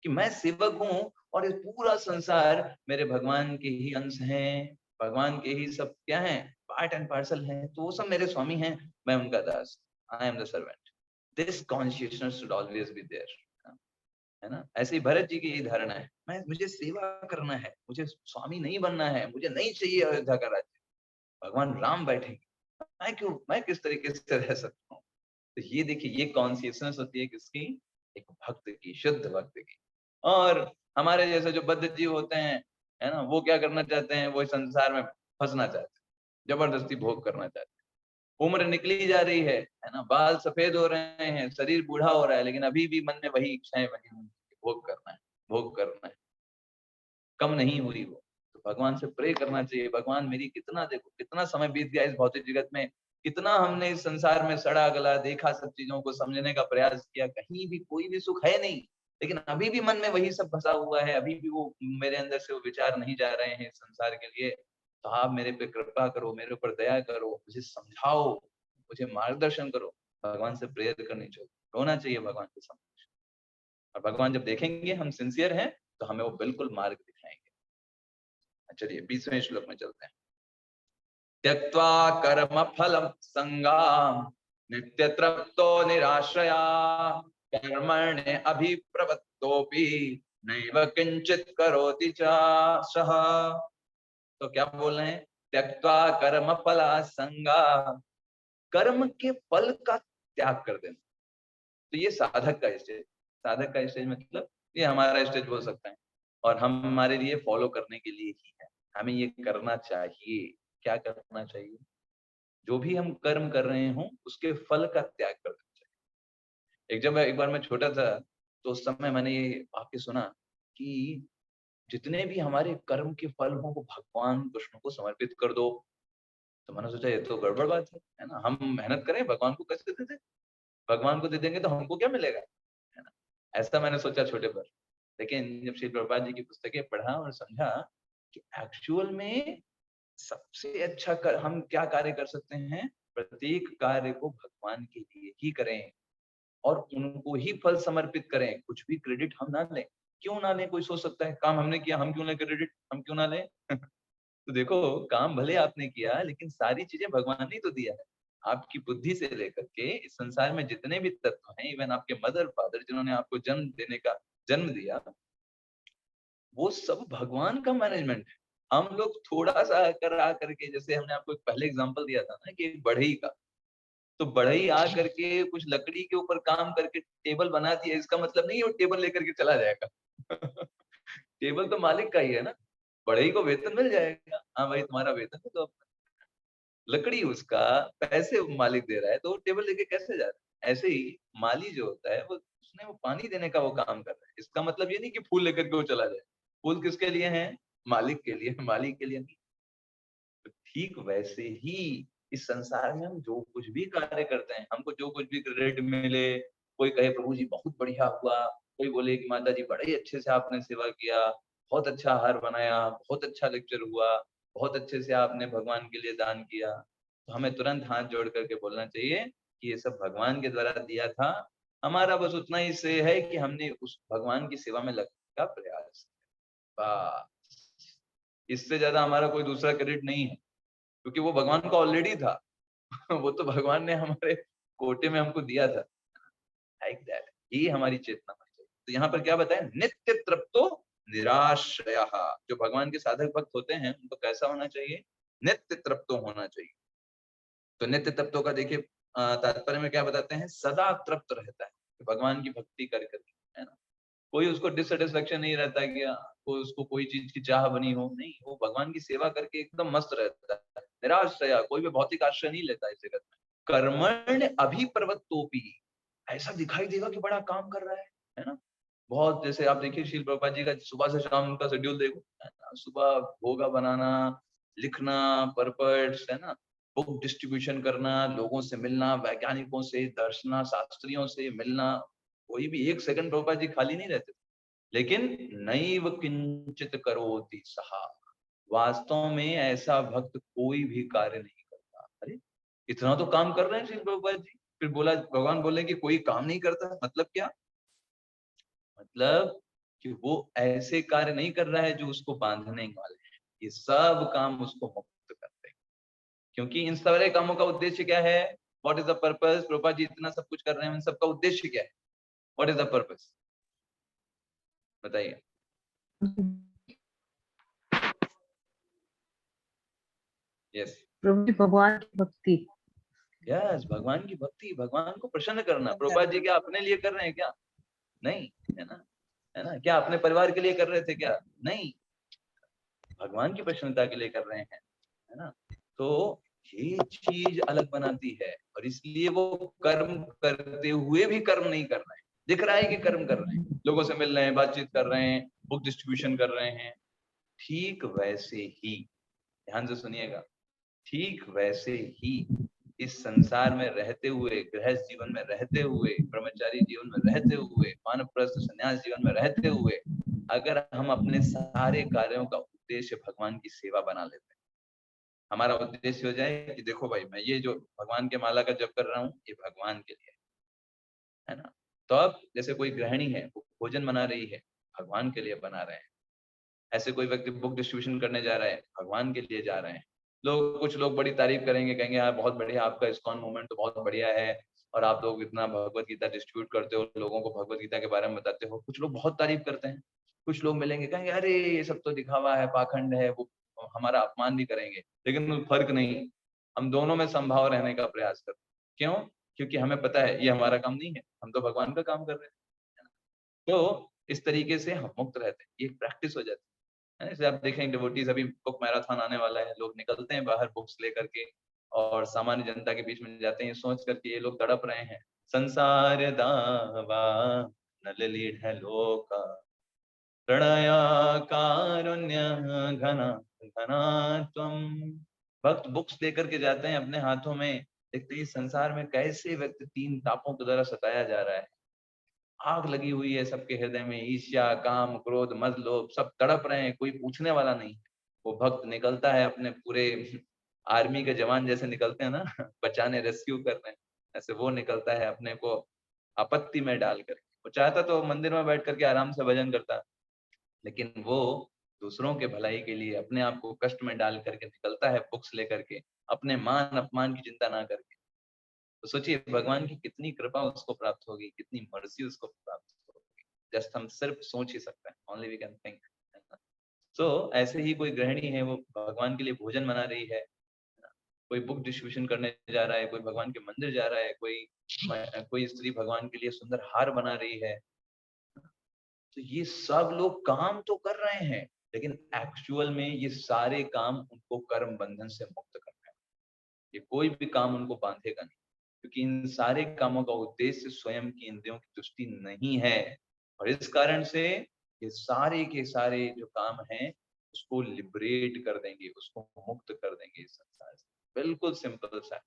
कि मैं सेवक हूँ और ये पूरा संसार मेरे भगवान के ही अंश हैं, भगवान के ही सब क्या हैं? पार्ट एंड पार्सल हैं, तो वो सब मेरे स्वामी हैं, मैं उनका दास, I am the servant. This consciousness should always be there, है ना? ऐसे ही भरत जी की यही धारणा है, मैं मुझे सेवा करना है, मुझे स्वामी नहीं बनना है, मुझे नहीं चाहिए अयोध्या का राज्य। भगवान राम बैठेंगे, मैं क्यों, मैं किस तरीके से रह सकता हूँ? तो ये देखिए, ये कॉन्शियसनेस होती है किसकी? एक भक्त की, शुद्ध भक्त की। और हमारे जैसे जो बद्ध जीव होते हैं, है ना, वो क्या करना चाहते हैं? वो इस संसार में फंसना चाहते हैं, जबरदस्ती भोग करना चाहते हैं। उम्र निकली जा रही है ना, बाल सफेद हो रहे हैं, शरीर बूढ़ा हो रहा है, लेकिन अभी भी मन में वही इच्छाएं बनी हुई हैं, भोग करना है, भोग करना है, कम नहीं हुई वो। तो भगवान से प्रे करना चाहिए, भगवान मेरी कितना, देखो कितना समय बीत गया इस भौतिक जगत में, कितना हमने इस संसार में सड़ा गला देखा, सब चीजों को समझने का प्रयास किया, कहीं भी कोई भी सुख है नहीं, लेकिन अभी भी मन में वही सब फंसा हुआ है, अभी भी वो मेरे अंदर से वो विचार नहीं जा रहे हैं इस संसार के लिए। तो आप मेरे पे कृपा करो, मेरे ऊपर दया करो, मुझे समझाओ, मुझे मार्गदर्शन करो। भगवान से प्रेयर करनी चाहिए, रोना चाहिए भगवान के सामने। और भगवान जब देखेंगे हम सिंसियर हैं, तो हमें वो बिल्कुल मार्ग दिखाएंगे। चलिए 20वें श्लोक में चलते हैं। त्यक्त्वा कर्म फलम संगाम नित्य तृप्तो निराश्रया कर्मण्य अभिप्रवृत्तोपि नैव किंचित करोति च सः। तो क्या बोल रहे हैं? त्यक्त्वा कर्म फला संगा, कर्म के फल का त्याग कर देना। तो ये साधक का स्टेज, साधक का स्टेज मतलब ये हमारा स्टेज बोल सकते हैं, और हम हमारे लिए फॉलो करने के लिए ही है। हमें ये करना चाहिए। क्या करना चाहिए? जो भी हम कर्म कर रहे हों उसके फल का त्याग कर देना चाहिए। एक बार मैं छोटा था, तो उस समय मैंने ये वाक्य सुना कि जितने भी हमारे कर्म के फल हों वो भगवान कृष्ण को समर्पित कर दो। तो मैंने सोचा ये तो गड़बड़ बात है ना? हम मेहनत करें, भगवान को कैसे दे दें? भगवान को दे देंगे तो हमको क्या मिलेगा, है ना? ऐसा मैंने सोचा छोटे पर। लेकिन जब श्री प्रभुपाद जी की पुस्तकें पढ़ा और समझा कि एक्चुअल में सबसे अच्छा हम क्या कार्य कर सकते हैं, प्रत्येक कार्य को भगवान के लिए ही करें और उनको ही फल समर्पित करें, कुछ भी क्रेडिट हम ना लें। क्यों ना लें? कोई सोच सकता है काम हमने किया, हम क्यों लें क्रेडिट, हम क्यों ना लें? तो देखो, काम भले आपने किया लेकिन सारी चीजें भगवान ने तो दिया है। आपकी बुद्धि से लेकर के इस संसार में जितने भी तत्व हैं, इवन आपके मदर फादर जिन्होंने आपको जन्म दिया, वो सब भगवान का मैनेजमेंट है। हम लोग थोड़ा-सा आ करके, जैसे हमने आपको एक पहले एग्जांपल दिया था ना कि एक बढ़ई का, तो बढ़ई आ करके कुछ लकड़ी के ऊपर काम करके टेबल बना दिया, इसका मतलब नहीं है वो टेबल लेकर के चला जाएगा। टेबल तो मालिक का ही है ना, बढ़ई को वेतन मिल जाएगा। हाँ भाई, तुम्हारा वेतन है तो लकड़ी उसका, पैसे मालिक दे रहा है, तो वो टेबल लेके कैसे जा रहा है? ऐसे ही माली जो होता है, वो उसने वो पानी देने का वो काम कर रहा है। इसका मतलब ये नहीं कि फूल लेकर के वो चला जाए। फूल किसके लिए हैं? मालिक के लिए, मालिक के लिए नहीं। तो ठीक वैसे ही इस संसार में हम जो कुछ भी कार्य करते हैं, हमको जो कुछ भी क्रेडिट मिले, कोई कहे प्रभु जी बहुत बढ़िया हुआ, कोई बोले कि माता जी बड़े अच्छे से आपने सेवा किया, बहुत अच्छा आहार बनाया, बहुत अच्छा लेक्चर हुआ, बहुत अच्छे से आपने भगवान के लिए दान किया। तो हमें तुरंत हाथ जोड़ करके बोलना चाहिए कि ये सब भगवान के द्वारा दिया था। हमारा बस उतना ही श्रेय है कि हमने उस भगवान की सेवा में लगने का प्रयास किया। बस, इससे ज्यादा हमारा कोई दूसरा क्रेडिट नहीं है, क्योंकि वो भगवान का ऑलरेडी था। वो तो भगवान ने हमारे कोटे में हमको दिया था। लाइक दैट, ये हमारी चेतना होनी चाहिए। तो यहाँ पर क्या बताया? नित्य तृप्तो निराश्रयः। जो भगवान के साधक भक्त होते हैं उनको कैसा होना चाहिए? नित्य तृप्त होना चाहिए। तो नित्य तृप्तों का देखिए तात्पर्य में क्या बताते हैं, सदा तृप्त रहता है भगवान की भक्ति कर करके, है ना। कोई उसको डिससेटिस्फेक्शन नहीं रहता है कि कोई उसको कोई चीज की चाह बनी हो, नहीं, वो भगवान की सेवा करके एकदम मस्त रहता है, निराश्रय, कोई भी भौतिक आश्रय नहीं लेता इस जगत में। कर्मण्य अभिप्रवृत्तोपि, ऐसा दिखाई देगा कि बड़ा काम कर रहा है ना। बहुत, जैसे आप देखिए श्रील प्रभुपाद जी का सुबह से शाम का शेड्यूल देखो, है ना? सुबह भोगा बनाना, लिखना, परपट्स, है ना, बुक डिस्ट्रीब्यूशन करना, लोगों से मिलना, वैज्ञानिकों से, दर्शना शास्त्रियों से मिलना, कोई भी एक सेकंड प्रभुपाद जी खाली नहीं रहते। लेकिन नैव किंचित करोति सहा, वास्तव में ऐसा भक्त कोई भी कार्य नहीं करता। अरे इतना तो काम कर रहे हैं श्री प्रभुपाद जी, फिर बोला, भगवान बोले कि कोई काम नहीं करता, मतलब क्या, मतलब कि वो ऐसे कार्य नहीं कर रहा है जो उसको बांधने वाले हैं, ये सब काम उसको मुक्त करते हैं। क्योंकि इन सारे कामों का उद्देश्य क्या है, what is the purpose, Prabhupada ji इतना सब कुछ कर रहे हैं, इन सबका उद्देश्य क्या है, व्हाट इज द पर्पस, बताइए। यस, प्रभु जी भगवान की भक्ति। यस, भगवान की भक्ति, भगवान को प्रसन्न करना। प्रभुपाद जी क्या अपने लिए कर रहे हैं क्या, नहीं, है ना, है ना। क्या अपने परिवार के लिए कर रहे थे क्या, नहीं, भगवान की प्रसन्नता के लिए कर रहे हैं, है ना। तो ये चीज अलग बनाती है, और इसलिए वो कर्म करते हुए भी कर्म नहीं कर रहे हैं, दिख रहा है कि कर्म कर रहे हैं, लोगों से मिल रहे हैं, बातचीत कर रहे हैं, बुक डिस्ट्रीब्यूशन कर रहे हैं। ठीक वैसे ही, ध्यान से सुनिएगा, ठीक वैसे ही इस संसार में रहते हुए, गृहस्थ जीवन में रहते हुए, ब्रह्मचारी जीवन में रहते हुए, वानप्रस्थ संन्यास जीवन में रहते हुए, अगर हम अपने सारे कार्यों का उद्देश्य भगवान की सेवा बना लेते हैं, हमारा उद्देश्य हो जाए कि देखो भाई, मैं ये जो भगवान के माला का जप कर रहा हूँ, ये भगवान के लिए है ना। तो अब जैसे कोई गृहिणी है, वो भोजन बना रही है, भगवान के लिए बना रहे हैं। ऐसे कोई व्यक्ति बुक डिस्ट्रीब्यूशन करने जा रहा है, भगवान के लिए जा रहे हैं। लोग, कुछ लोग बड़ी तारीफ करेंगे, कहेंगे हाँ बहुत बढ़िया, आपका इस्कॉन मूवमेंट तो बहुत बढ़िया है, और आप लोग इतना भगवत गीता डिस्ट्रीब्यूट करते हो, लोगों को भगवत गीता के बारे में बताते हो। कुछ लोग बहुत तारीफ करते हैं, कुछ लोग मिलेंगे कहेंगे अरे ये सब तो दिखावा है, पाखंड है, वो हमारा अपमान भी करेंगे। लेकिन फर्क नहीं, हम दोनों में संभाव रहने का प्रयास करते हैं। क्यों? क्योंकि हमें पता है ये हमारा काम नहीं है, हम तो भगवान का काम कर रहे हैं। तो इस तरीके से हम मुक्त रहते हैं, ये प्रैक्टिस हो जाती है। जैसे आप देखें डिवोटीज, अभी बुक मैराथन आने वाला है, लोग निकलते हैं बाहर बुक्स लेकर के, और सामान्य जनता के बीच में जाते हैं, सोच करके ये लोग तड़प रहे हैं, संसार दावा नललीढ़ लोका प्रणया कारुण्य घना घना त्वम। भक्त बुक्स लेकर के जाते हैं अपने हाथों में, देखते हैं संसार में कैसे व्यक्ति तीन तापों के द्वारा सताया जा रहा है, आग लगी हुई है सबके हृदय में, ईर्ष्या, काम, क्रोध, मद, लोभ, सब तड़प रहे हैं, कोई पूछने वाला नहीं। वो भक्त निकलता है अपने पूरे आर्मी के जवान जैसे निकलते हैं ना बचाने, रेस्क्यू करने, ऐसे वो निकलता है अपने को आपत्ति में डाल करके। वो चाहता तो मंदिर में बैठ करके आराम से भजन करता, लेकिन वो दूसरों के भलाई के लिए अपने आप को कष्ट में डाल करके निकलता है बुक्स लेकर के, अपने मान अपमान की चिंता ना करके। तो सोचिए भगवान की कितनी कृपा उसको प्राप्त होगी, कितनी मर्जी उसको प्राप्त होगी, जस्ट हम सिर्फ सोच ही सकते हैं, ओनली वी कैन थिंक। तो ऐसे ही कोई गृहिणी है, वो भगवान के लिए भोजन बना रही है, कोई बुक डिस्ट्रीब्यूशन करने जा रहा है, कोई भगवान के मंदिर जा रहा है, कोई स्त्री भगवान के लिए सुंदर हार बना रही है। तो ये सब लोग काम तो कर रहे हैं, लेकिन एक्चुअल में ये सारे काम उनको कर्म बंधन से मुक्त करना है। ये कोई भी काम उनको बांधेगा नहीं, क्योंकि इन सारे कामों का उद्देश्य स्वयं की इंद्रियों की तुष्टि नहीं है। और इस कारण से ये सारे के सारे जो काम हैं, उसको लिबरेट कर देंगे, उसको मुक्त कर देंगे इस संसार से। बिल्कुल सिंपल सा।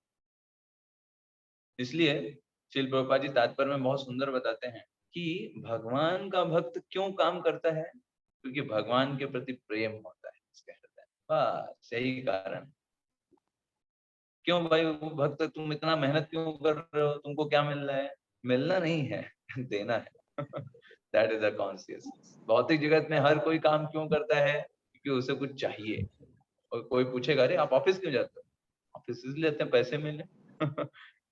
इसलिए श्रील प्रभुपाद जी तात्पर्य में बहुत सुंदर बताते हैं कि भगवान का भक्त क्यों काम करता है, क्योंकि भगवान के प्रति प्रेम होता है इसके हृदय में, बस यही कारण। क्यों भाई वो भक्त, तुम इतना मेहनत क्यों कर रहे हो, तुमको क्या मिल रहा है, मिलना नहीं है देना है दैट इज अ कॉन्शियसनेस। भौतिक जगत में हर कोई काम क्यों करता है, क्योंकि उसे कुछ चाहिए। और कोई पूछेगा अरे आप ऑफिस क्यों जाते हो, ऑफिस इसलिए जाते हैं पैसे मिले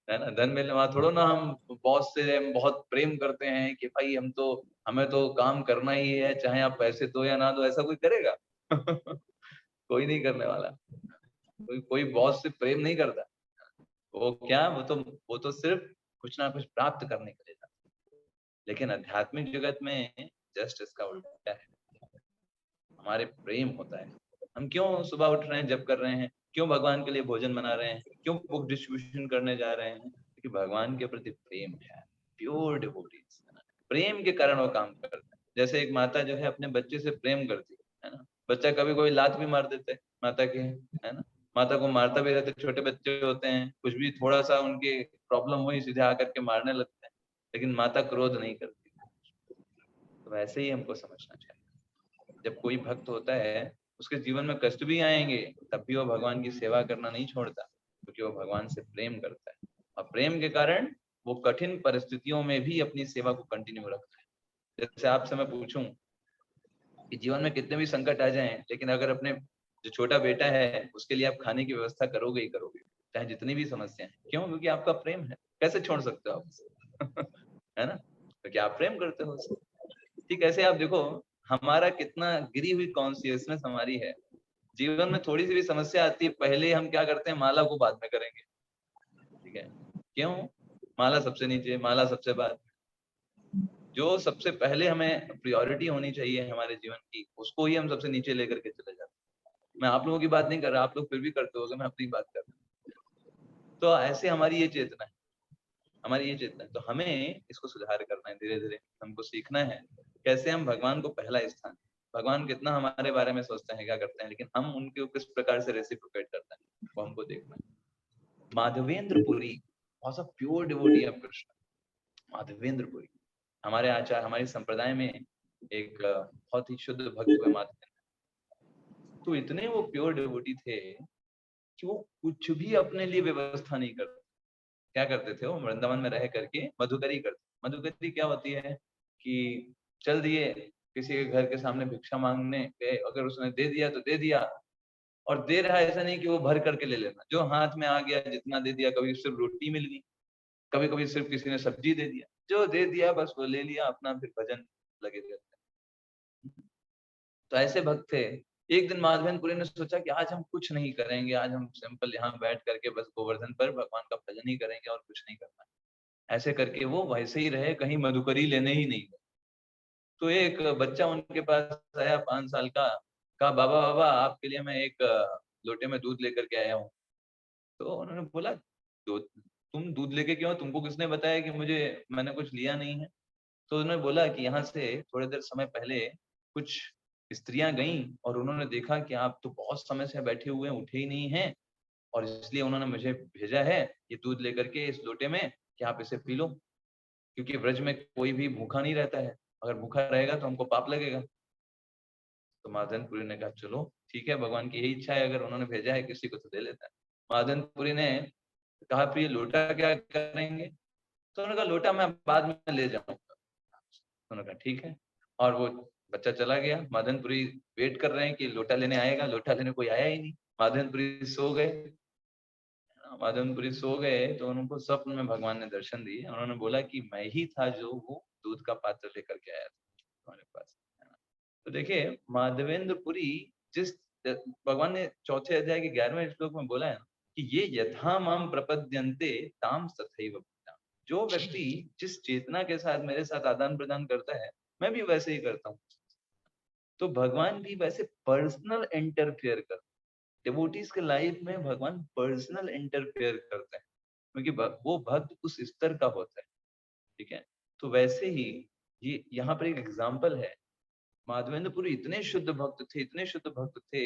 है ना, धन मिले। वहां थोड़ा ना हम बॉस से हम बहुत प्रेम करते हैं कि भाई हम तो, हमें तो काम करना ही है, चाहे आप पैसे दो या ना दो, ऐसा कोई करेगा कोई नहीं करने वाला। कोई बॉस से प्रेम नहीं करता। वो क्या, वो तो सिर्फ कुछ ना कुछ प्राप्त करने के लिए जाता है। लेकिन आध्यात्मिक जगत में जस्ट इसका उल्टा है। हमारे प्रेम होता है। हम क्यों सुबह उठ रहे हैं, जप कर रहे हैं, क्यों भगवान के लिए भोजन बना रहे हैं, क्यों बुक डिस्ट्रीब्यूशन करने जा रहे हैं, क्योंकि भगवान के प्रति प्रेम है। प्योर डिवोटीज, प्रेम के कारण वो काम करते हैं। जैसे एक माता जो है अपने बच्चे से प्रेम करती है ना। बच्चा कभी कोई लात भी मार देते हैं माता के, है ना। माता को मारता भी रहते, छोटे बच्चे होते हैं, कुछ भी थोड़ा सा उनके प्रॉब्लम हुई सीधे आकर के मारने लगते हैं, लेकिन माता क्रोध नहीं करती। तो वैसे ही हमको समझना चाहिए, जब कोई भक्त होता है उसके जीवन में कष्ट भी आएंगे, तब भी वो भगवान की सेवा करना नहीं छोड़ता, क्योंकि वो भगवान से प्रेम करता है। और प्रेम के कारण वो कठिन परिस्थितियों में भी अपनी सेवा को कंटिन्यू रखता है। जैसे आपसे मैं पूछूं कि जीवन में कितने भी संकट आ जाएं, लेकिन अगर अपने जो छोटा बेटा है उसके लिए आप खाने की व्यवस्था करोगे ही करोगे, चाहे जितनी भी समस्याएं। क्यों? क्योंकि आपका प्रेम है। कैसे छोड़ सकते हो आप उसे? है ना, क्योंकि आप प्रेम करते हो उसे। ठीक ऐसे आप देखो, हमारा कितना गिरी हुई कॉन्शियसनेस हमारी है। जीवन में थोड़ी सी भी समस्या आती है, पहले हम क्या करते हैं, माला को बाद में करेंगे। ठीक है, क्यों? माला सबसे नीचे, माला सबसे बाद। जो सबसे पहले हमें प्रायोरिटी होनी चाहिए हमारे जीवन की, उसको ही हम सबसे नीचे लेकर के चले जाते हैं। मैं आप लोगों की बात नहीं कर रहा, आप लोग फिर भी करते होगे, मैं अपनी बात कर रहा हूँ। तो ऐसे हमारी ये चेतना है, हमारी ये चेतना है। तो हमें इसको सुधार करना है, धीरे धीरे हमको सीखना है कैसे हम भगवान को पहला स्थान। भगवान कितना हमारे बारे में सोचते हैं, क्या करते हैं, लेकिन हम उनके किस प्रकार से रेसिप्रोकेट करते हैं, वो हमको देखना है। Madhavendra Puri was a pure devotee of Krishna. Madhavendra Puri हमारे आचार, हमारी संप्रदाय में एक बहुत ही शुद्ध भक्त हुए माधवेंद्र। तो इतने वो प्योर डिवोटी थे कि वो कुछ भी अपने लिए व्यवस्था नहीं करते। क्या करते थे, वो वृंदावन में रह करके मधुकरी करते। मधुकरी क्या होती है कि चल दिए किसी के घर के सामने भिक्षा मांगने गए, अगर उसने दे दिया तो दे दिया, और दे रहा है ऐसा नहीं कि वो भर करके ले लेना, जो हाथ में आ गया जितना दे दिया। कभी सिर्फ रोटी मिल गई, कभी कभी सिर्फ किसी ने सब्जी दे दिया, जो दे दिया बस वो ले लिया, अपना फिर भजन लगे रहते हैं। तो ऐसे भक्त थे। एक दिन माधवेंद्रपुरी ने सोचा कि आज हम कुछ नहीं करेंगे, आज हम सिंपल यहाँ बैठ करके बस गोवर्धन पर भगवान का भजन ही करेंगे और कुछ नहीं करना है। ऐसे करके वो वैसे ही रहे, कहीं मधुकरी लेने ही नहीं गए। तो एक बच्चा उनके पास आया 5 साल का, कहा बाबा बाबा आपके लिए मैं एक लोटे में दूध लेकर के आया हूँ। तो उन्होंने बोला तो तुम दूध लेके क्यों, तुमको किसने बताया कि मुझे, मैंने कुछ लिया नहीं है। तो उन्होंने बोला कि यहाँ से थोड़ी देर समय पहले कुछ स्त्रियां गईं और उन्होंने देखा कि आप तो बहुत समय से बैठे हुए हैं, उठे ही नहीं हैं, और इसलिए उन्होंने मुझे भेजा है ये दूध लेकर के इस लोटे में कि आप इसे पी लो, क्योंकि ब्रज में कोई भी भूखा नहीं रहता है, अगर भूखा रहेगा तो हमको पाप लगेगा। तो माधनपुरी ने कहा चलो ठीक है, भगवान की यही इच्छा है, अगर उन्होंने भेजा है किसी को तो दे लेता है। माधनपुरी ने कहा फिर ये लोटा क्या करेंगे? तो उन्होंने कहा लोटा मैं बाद में ले जाऊंगा। उन्होंने कहा ठीक है, और वो बच्चा चला गया। माधनपुरी वेट कर रहे हैं कि लोटा लेने आएगा, लोटा लेने कोई आया ही नहीं। माधनपुरी सो गए। माधवपुरी सो गए तो उनको स्वप्न में भगवान ने दर्शन दिए, उन्होंने बोला कि मैं ही था जो वो दूध का पात्र लेकर के आया था तुम्हारे पास, है ना। तो देखिए माधवेंद्रपुरी, जिस भगवान ने चौथे अध्याय के 11वें श्लोक में बोला है ना कि ये यथा माम प्रपद्यन्ते ताम तथैव भक्ताम। जो व्यक्ति जिस चेतना के साथ मेरे साथ आदान प्रदान करता है, मैं भी वैसे ही करता हूँ। तो भगवान भी वैसे पर्सनल इंटरफेयर कर, डिवोटीज के लाइफ में भगवान पर्सनल इंटरफेयर करते हैं, क्योंकि वो भक्त उस स्तर का होता है। ठीक है, तो वैसे ही ये यहाँ पर एक एग्जाम्पल है। माधवेंद्रपुरी इतने शुद्ध भक्त थे, इतने शुद्ध भक्त थे,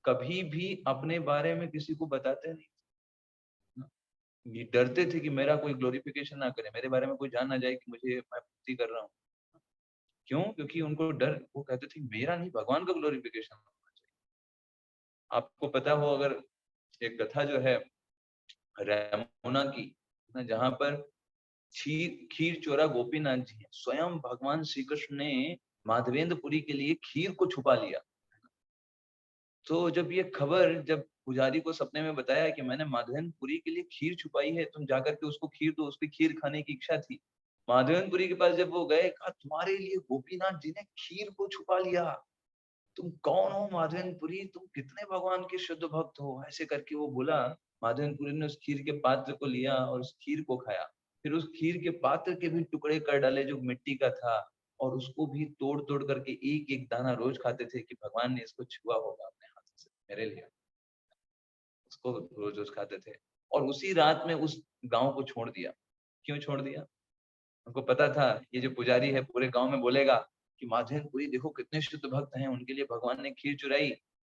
कभी भी अपने बारे में किसी को बताते नहीं। ये डरते थे कि मेरा कोई ग्लोरिफिकेशन ना करे, मेरे बारे में कोई जान ना जाए कि मुझे, मैं भक्ति कर रहा हूँ। क्यों? क्योंकि उनको डर, वो कहते थे मेरा नहीं, भगवान का ग्लोरिफिकेशन होना चाहिए। आपको पता हो अगर, एक कथा जो है रमुना की, जहाँ पर खीर चोरा गोपीनाथ जी हैं, स्वयं भगवान श्री कृष्ण ने माधवेंद्रपुरी के लिए खीर को छुपा लिया। तो जब ये खबर, जब पुजारी को सपने में बताया कि मैंने माधवेंद्रपुरी के लिए खीर छुपाई है, तुम जाकर के उसको खीर दो, उसकी खीर खाने की इच्छा थी। माधवेंद्रपुरी के पास जब वो गए, कहा तुम्हारे लिए गोपीनाथ जी ने खीर को छुपा लिया। तुम कौन हो माधवेंद्रपुरी, तुम कितने भगवान के शुद्ध भक्त हो, ऐसे करके वो बोला। माधवेंद्रपुरी ने उस खीर के पात्र को लिया और उस खीर को खाया। फिर उस खीर के पात्र के भी टुकड़े कर डाले जो मिट्टी का था, और उसको भी तोड़ तोड़ करके एक एक दाना रोज खाते थे कि भगवान ने इसको छुआ होगा अपने हाथ से मेरे लिए। उसको रोज रोज खाते थे। और उसी रात में उस गांव को छोड़ दिया। क्यों छोड़ दिया? उनको पता था ये जो पुजारी है पूरे गांव में बोलेगा कि माधवेंद्रपुरी देखो कितने शुद्ध भक्त हैं, उनके लिए भगवान ने खीर चुराई,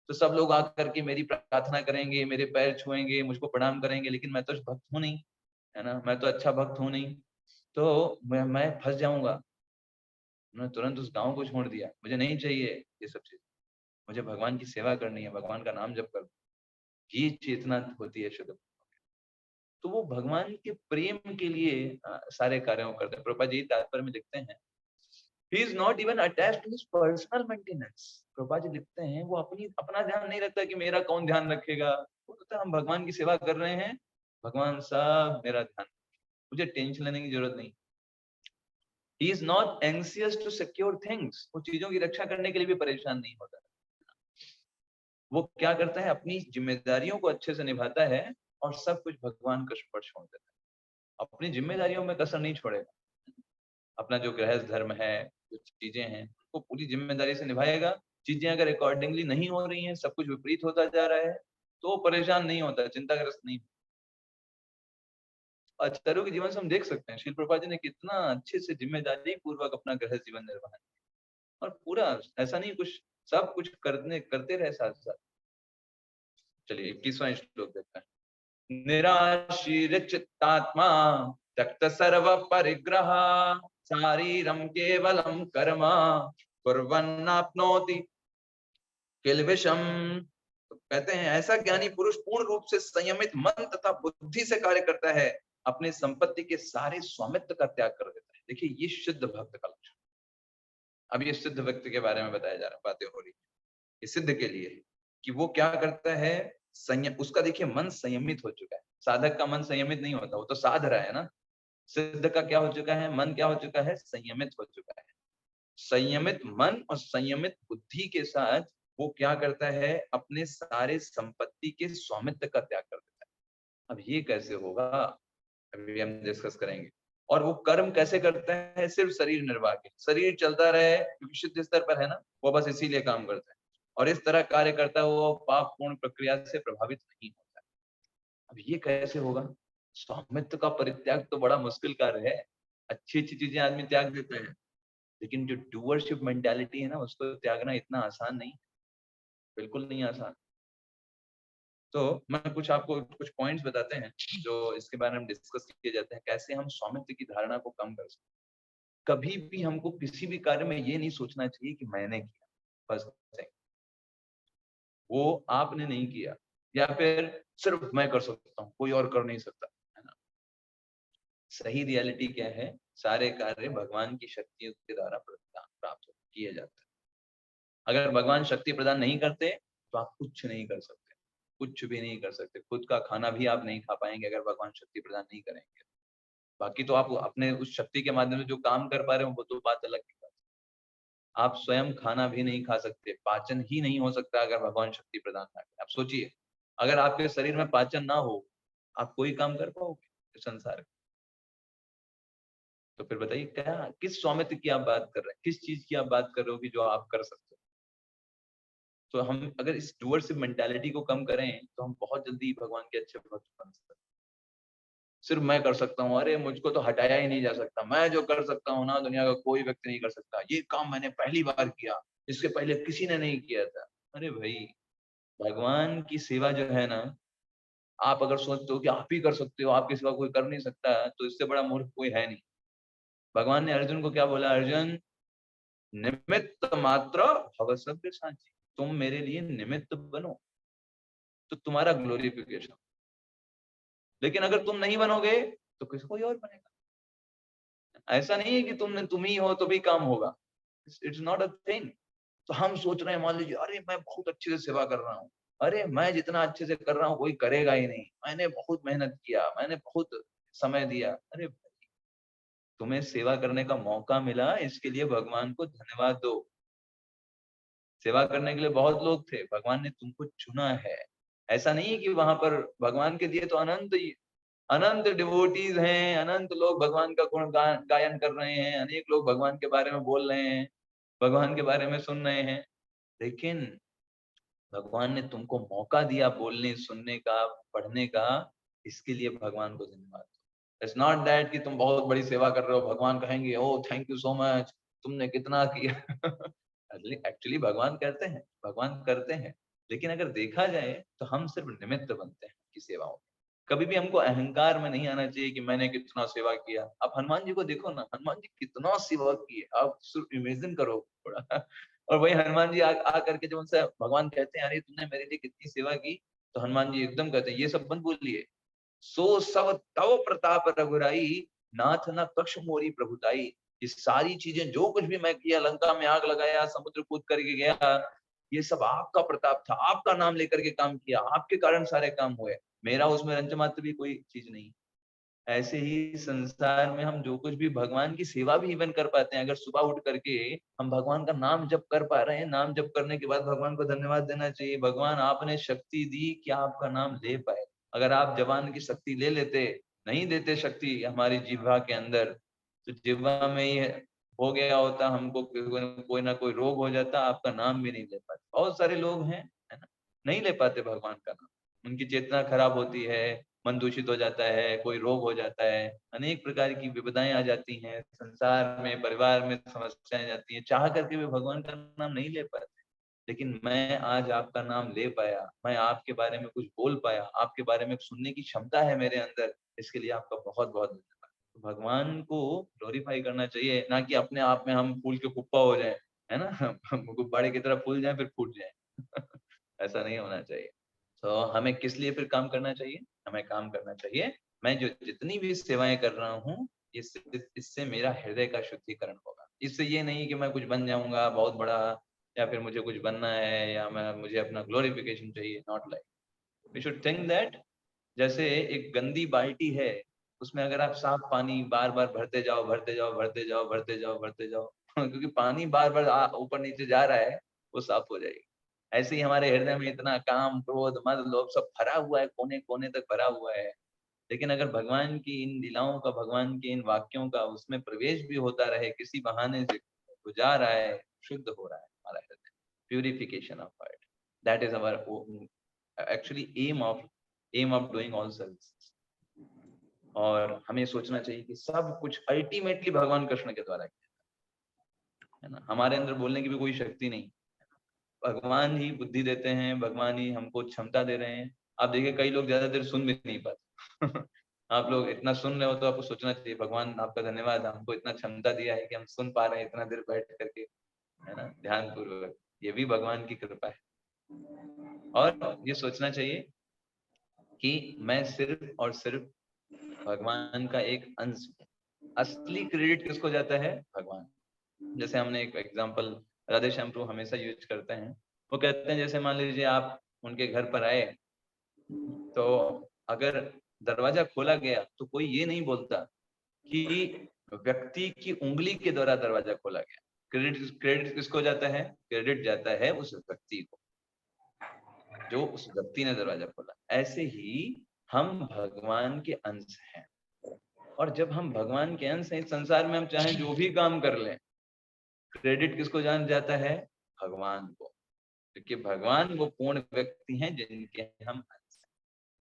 तो सब लोग आकर के मेरी प्रार्थना करेंगे, मेरे पैर छुएंगे, मुझको प्रणाम करेंगे, लेकिन मैं तो भक्त हूं नहीं, है ना, मैं तो अच्छा भक्त हूं नहीं, तो मैं फंस जाऊंगा। उन्होंने तुरंत उस गांव को छोड़ दिया। मुझे नहीं चाहिए ये सब चीज, मुझे भगवान की सेवा करनी है, भगवान का नाम जप कर, ये चेतना होती है शुद्ध। तो वो भगवान के प्रेम के लिए सारे कार्यों को करते हैं। प्रभुपाद जी तात्पर्य में लिखते हैं, he is not even attached to his personal maintenance। Prabhupada ji लिखते हैं वो अपना ध्यान नहीं रखता कि मेरा कौन ध्यान रखेगा। वो कहता है हम भगवान की सेवा कर रहे हैं, भगवान सब मेरा ध्यान, मुझे टेंशन लेने की जरूरत नहीं। he is not anxious to secure things। वो चीजों की रक्षा करने के लिए भी परेशान नहीं होता। वो क्या करता है, अपनी जिम्मेदारियों को अच्छे से निभाता है और सब कुछ भगवान का पर छोड़ देता है। अपनी जिम्मेदारियों में कसर नहीं छोड़ेगा। अपना जो गृहस्थ धर्म है, जो चीजें हैं, वो पूरी जिम्मेदारी से निभाएगा। चीजें अगर अकॉर्डिंगली नहीं हो रही हैं, सब कुछ विपरीत होता जा रहा है, तो परेशान नहीं होता, चिंताग्रस्त नहीं। आचार्यों के जीवन से हम देख सकते हैं, श्रील प्रभुपाद जी ने कितना अच्छे से जिम्मेदारी पूर्वक अपना गृहस्थ जीवन निर्वाह किया, और पूरा ऐसा नहीं कुछ, सब कुछ करते रहे साथ साथ। चलिए 21वां श्लोक देखते हैं। निराशीर चित्तात्मा त्यक्त सर्व परिग्रह शारीरम केवलम कर्म कुर्वन्नाप्नोति किल्बिषम। तो कहते हैं ऐसा ज्ञानी पुरुष पूर्ण रूप से संयमित मन तथा बुद्धि से कार्य करता है, अपनी संपत्ति के सारे स्वामित्व का त्याग कर देता है। देखिए ये शुद्ध भक्त का लक्षण। अब ये सिद्ध व्यक्ति के बारे में बताया जा रहा है, बातें हो रही है ये सिद्ध के लिए कि वो क्या करता है, संयम, उसका देखिए मन संयमित हो चुका है। साधक का मन संयमित नहीं होता, वो तो साध रहा है ना। सिद्ध का क्या हो चुका है, मन क्या हो चुका है, संयमित हो चुका है। संयमित मन और संयमित बुद्धि के साथ वो क्या करता है, अपने सारे संपत्ति के स्वामित्व का त्याग कर देता है। अब ये कैसे होगा, अभी हम डिस्कस करेंगे। और वो कर्म कैसे करता है, सिर्फ शरीर निर्वाह के, शरीर चलता रहे क्योंकि शुद्ध स्तर पर है ना, वो बस इसीलिए काम करता है। और इस तरह कार्य करता है वो पाप पूर्ण प्रक्रिया से प्रभावित नहीं होता है। अब ये कैसे होगा, स्वामित्व का परित्याग तो बड़ा मुश्किल कार्य है। अच्छी अच्छी चीजें आदमी त्याग देता है, लेकिन जो डूअरशिप मेंटालिटी है ना, उसको त्यागना इतना आसान नहीं, बिल्कुल नहीं आसान। तो मैं कुछ आपको कुछ पॉइंट्स बताते हैं जो इसके बारे में डिस्कस किए जाते हैं, कैसे हम स्वामित्व की धारणा को कम कर सकते हैं। कभी भी हमको किसी भी कार्य में ये नहीं सोचना चाहिए कि मैंने किया, फर्स्ट थिंग, वो आपने नहीं किया, या फिर सिर्फ मैं कर सकता हूँ, कोई और कर नहीं सकता, है ना। सही रियलिटी क्या है, सारे कार्य भगवान की शक्तियों के द्वारा प्राप्त किए जाते हैं। अगर भगवान शक्ति प्रदान नहीं करते तो आप कुछ नहीं कर सकते, कुछ भी नहीं कर सकते। खुद का खाना भी आप नहीं खा पाएंगे अगर भगवान शक्ति प्रदान नहीं करेंगे। बाकी तो आप अपने उस शक्ति के माध्यम से जो काम कर पा रहे हो वो तो बात अलग है। आप स्वयं खाना भी नहीं खा सकते, पाचन ही नहीं हो सकता अगर भगवान शक्ति प्रदान ना करें। आप सोचिए, अगर आपके शरीर में पाचन ना हो, आप कोई काम कर पाओगे संसार में? तो फिर बताइए क्या, किस स्वामित्व की आप बात कर रहे हैं, किस चीज की आप बात कर रहे हो कि जो आप कर सकते हो? तो हम अगर इस डूअरशिप मेंटालिटी को कम करें तो हम बहुत जल्दी भगवान के अच्छे भक्त बन सकते हैं। सिर्फ मैं कर सकता हूँ, अरे मुझको तो हटाया ही नहीं जा सकता, मैं जो कर सकता हूँ ना दुनिया का कोई व्यक्ति नहीं कर सकता, ये काम मैंने पहली बार किया, इसके पहले किसी ने नहीं किया था। अरे भाई, भगवान की सेवा जो है ना, आप अगर सोचते हो कि आप ही कर सकते हो, आपकी सेवा कोई कर नहीं सकता, तो इससे बड़ा मूर्ख कोई है नहीं। भगवान ने अर्जुन को क्या बोला, अर्जुन निमित्त मात्र भव सव्य साची, तुम मेरे लिए निमित्त बनो तो तुम्हारा ग्लोरिफिकेशन। लेकिन अगर तुम नहीं बनोगे तो किसी कोई और बनेगा। ऐसा नहीं है कि तुम ही हो तो भी काम होगा, इट्स नॉट अ थिंग। तो हम सोच रहे हैं, मान लीजिए अरे मैं बहुत अच्छे से सेवा कर रहा हूँ, अरे मैं जितना अच्छे से कर रहा हूँ कोई करेगा ही नहीं, मैंने बहुत मेहनत किया, मैंने बहुत समय दिया। अरे तुम्हें सेवा करने का मौका मिला, इसके लिए भगवान को धन्यवाद दो। सेवा करने के लिए बहुत लोग थे, भगवान ने तुमको चुना है। ऐसा नहीं है कि वहां पर भगवान के दिए तो अनंत डिवोटीज हैं, अनंत लोग भगवान का गुण गायन कर रहे हैं, अनेक लोग भगवान के बारे में बोल रहे हैं, भगवान के बारे में सुन रहे हैं, लेकिन भगवान ने तुमको मौका दिया बोलने, सुनने का, पढ़ने का, इसके लिए भगवान को धन्यवाद। इट्स नॉट दैट कि तुम बहुत बड़ी सेवा कर रहे हो, भगवान कहेंगे ओ थैंक यू सो मच, तुमने कितना किया। एक्चुअली भगवान करते हैं, लेकिन अगर देखा जाए तो हम सिर्फ निमित्त बनते हैं की सेवाओं में। कभी भी हमको अहंकार में नहीं आना चाहिए कि मैंने कितना सेवा किया। आप हनुमान जी को देखो ना, हनुमान जी कितना सेवा किए, आप सिर्फ इमेजिन करो थोड़ा। और वही हनुमान जी आ करके जब उनसे भगवान कहते हैं अरे तुमने मेरे लिए कितनी सेवा की, तो हनुमान जी एकदम कहते हैं ये सब मत बोलिए, सो सब तव प्रताप रघुराई, नाथ न कक्ष मोरी प्रभुताई। ये सारी चीजें जो कुछ भी मैं किया, लंका में आग लगाया, समुद्र कूद करके गया, ये सब आपका प्रताप था, आपका नाम लेकर के काम किया, आपके कारण सारे काम हुए, मेरा उसमें रंच मात्र भी कोई चीज नहीं। ऐसे ही संसार में हम जो कुछ भी भगवान की सेवा भी इवन कर पाते हैं। अगर सुबह उठ करके हम भगवान का नाम जप कर पा रहे हैं, नाम जप करने के बाद भगवान को धन्यवाद देना चाहिए, भगवान आपने शक्ति दी कि आपका नाम ले पाए। अगर आप जबान की शक्ति ले लेते, नहीं देते शक्ति हमारी जिह्वा के अंदर, तो जिह्वा में ही हो गया होता, हमको कोई ना कोई रोग हो जाता, आपका नाम भी नहीं ले पाते। बहुत सारे लोग हैं, है ना, नहीं ले पाते भगवान का नाम, उनकी चेतना खराब होती है, मन दूषित हो जाता है, कोई रोग हो जाता है, अनेक प्रकार की विपदाएं आ जाती हैं, संसार में, परिवार में समस्याएं जाती हैं, चाह करके भी भगवान का नाम नहीं ले पाते। लेकिन मैं आज आपका नाम ले पाया, मैं आपके बारे में कुछ बोल पाया, आपके बारे में सुनने की क्षमता है मेरे अंदर, इसके लिए आपका बहुत बहुत धन्यवाद। तो भगवान को ग्लोरीफाई करना चाहिए, ना कि अपने आप में हम फूल के कुप्पा हो जाए, है ना। हम गुब्बारे की तरह फूल जाए फिर फूट जाए। ऐसा नहीं होना चाहिए। तो हमें किस लिए फिर काम करना चाहिए? हमें काम करना चाहिए, मैं जो जितनी भी सेवाएं कर रहा हूँ, इससे मेरा हृदय का शुद्धिकरण होगा। इससे ये नहीं कि मैं कुछ बन जाऊंगा बहुत बड़ा, या फिर मुझे कुछ बनना है, या मुझे अपना ग्लोरिफिकेशन चाहिए, not like. We should think that जैसे एक गंदी बाल्टी है, उसमें अगर आप साफ पानी बार बार भरते जाओ, भरते जाओ, भरते जाओ, भरते जाओ, भरते जाओ, क्योंकि पानी बार बार ऊपर नीचे जा रहा है, वो साफ हो जाएगी। ऐसे ही हमारे हृदय में इतना काम, क्रोध, मद, लोभ सब भरा हुआ है, कोने कोने तक भरा हुआ है। लेकिन अगर भगवान की इन लीलाओं का, भगवान के इन वाक्यों का उसमें प्रवेश भी होता रहे, किसी बहाने से तो जा रहा है, शुद्ध हो रहा है हमारा हृदय, purification of heart, that is our actually aim of doing all service. और हमें सोचना चाहिए कि सब कुछ अल्टीमेटली भगवान कृष्ण के द्वारा किया है ना, हमारे अंदर बोलने की भी कोई शक्ति नहीं, भगवान ही बुद्धि देते हैं, भगवान ही हमको क्षमता दे रहे हैं। आप देखिए कई लोग ज्यादा देर सुन भी नहीं पाते। आप लोग इतना सुन रहे हो तो आपको सोचना चाहिए भगवान आपका धन्यवाद, हमको इतना क्षमता दिया है कि हम सुन पा रहे हैं इतना देर बैठ करके, है ना, ध्यान पूर्वक। ये भी भगवान की कृपा है। और ये सोचना चाहिए कि मैं सिर्फ और सिर्फ भगवान का एक अंश हूँ। असली क्रेडिट किसको जाता है? भगवान। जैसे हमने एक एग्जांपल राधे श्याम प्रभु हमेशा यूज करते हैं, वो कहते हैं जैसे मान लीजिए आप उनके घर पर आए, तो अगर दरवाजा खोला गया तो कोई ये नहीं बोलता कि व्यक्ति की उंगली के द्वारा दरवाजा खोला गया। क्रेडिट क्रेडिट किसको जाता है? क्रेडिट जाता है उस व्यक्ति को, जो उस व्यक्ति ने दरवाजा खोला। ऐसे ही हम भगवान के अंश हैं, और जब हम भगवान के अंश हैं, इस संसार में हम चाहे जो भी काम कर लें, क्रेडिट किसको जान जाता है? भगवान को, क्योंकि भगवान वो पूर्ण व्यक्ति हैं जिनके हम अंश हैं।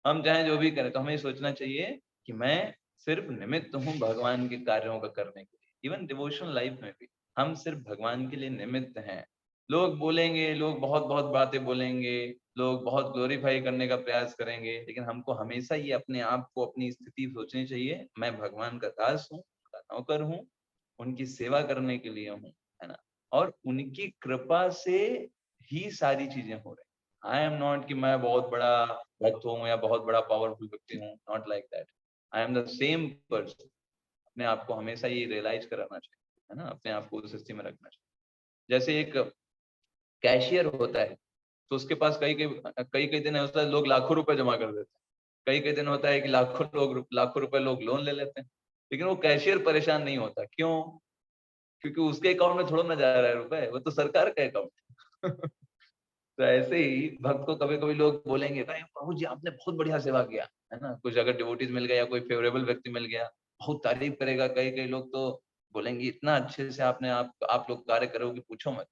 हम चाहे जो भी करें, तो हमें सोचना चाहिए कि मैं सिर्फ निमित्त हूँ भगवान के कार्यों का करने के लिए। इवन डिवोशनल लाइफ में भी हम सिर्फ भगवान के लिए निमित्त हैं। लोग बोलेंगे, लोग बहुत बहुत बातें बोलेंगे, लोग बहुत ग्लोरीफाई करने का प्रयास करेंगे, लेकिन हमको हमेशा ये अपने आप को, अपनी स्थिति सोचनी चाहिए, मैं भगवान का दास हूँ, उनका नौकर हूँ, उनकी सेवा करने के लिए हूँ, है ना। और उनकी कृपा से ही सारी चीजें हो रही। आई एम नॉट कि मैं बहुत बड़ा भक्त हूँ या बहुत बड़ा पावरफुल व्यक्ति हूँ, not like that. I am the same person. अपने आप को हमेशा ये रियलाइज कराना चाहिए, है ना, अपने आप को उस स्थिति में रखना चाहिए। जैसे एक कैशियर होता है, तो उसके पास कई कई दिन होता है लोग लाखों रुपए जमा कर देते हैं, कई कई दिन होता है कि लाखों रुपए लोग लोन ले लेते हैं, लेकिन वो कैशियर परेशान नहीं होता। क्यों? क्योंकि उसके अकाउंट में थोड़ा ना जा रहा है रुपए, वो तो सरकार का अकाउंट है। तो ऐसे ही भक्त को कभी-कभी लोग बोलेंगे, "भाई प्रभु जी आपने बहुत बढ़िया सेवा किया।" है ना? कुछ अगर डिवोटीज़ मिल गए या कोई फेवरेबल व्यक्ति मिल गया, बहुत तारीफ़ करेगा, कई-कई लोग तो बोलेंगे इतना अच्छे से आपने आप लोग कार्य करे हो कि पूछो मत।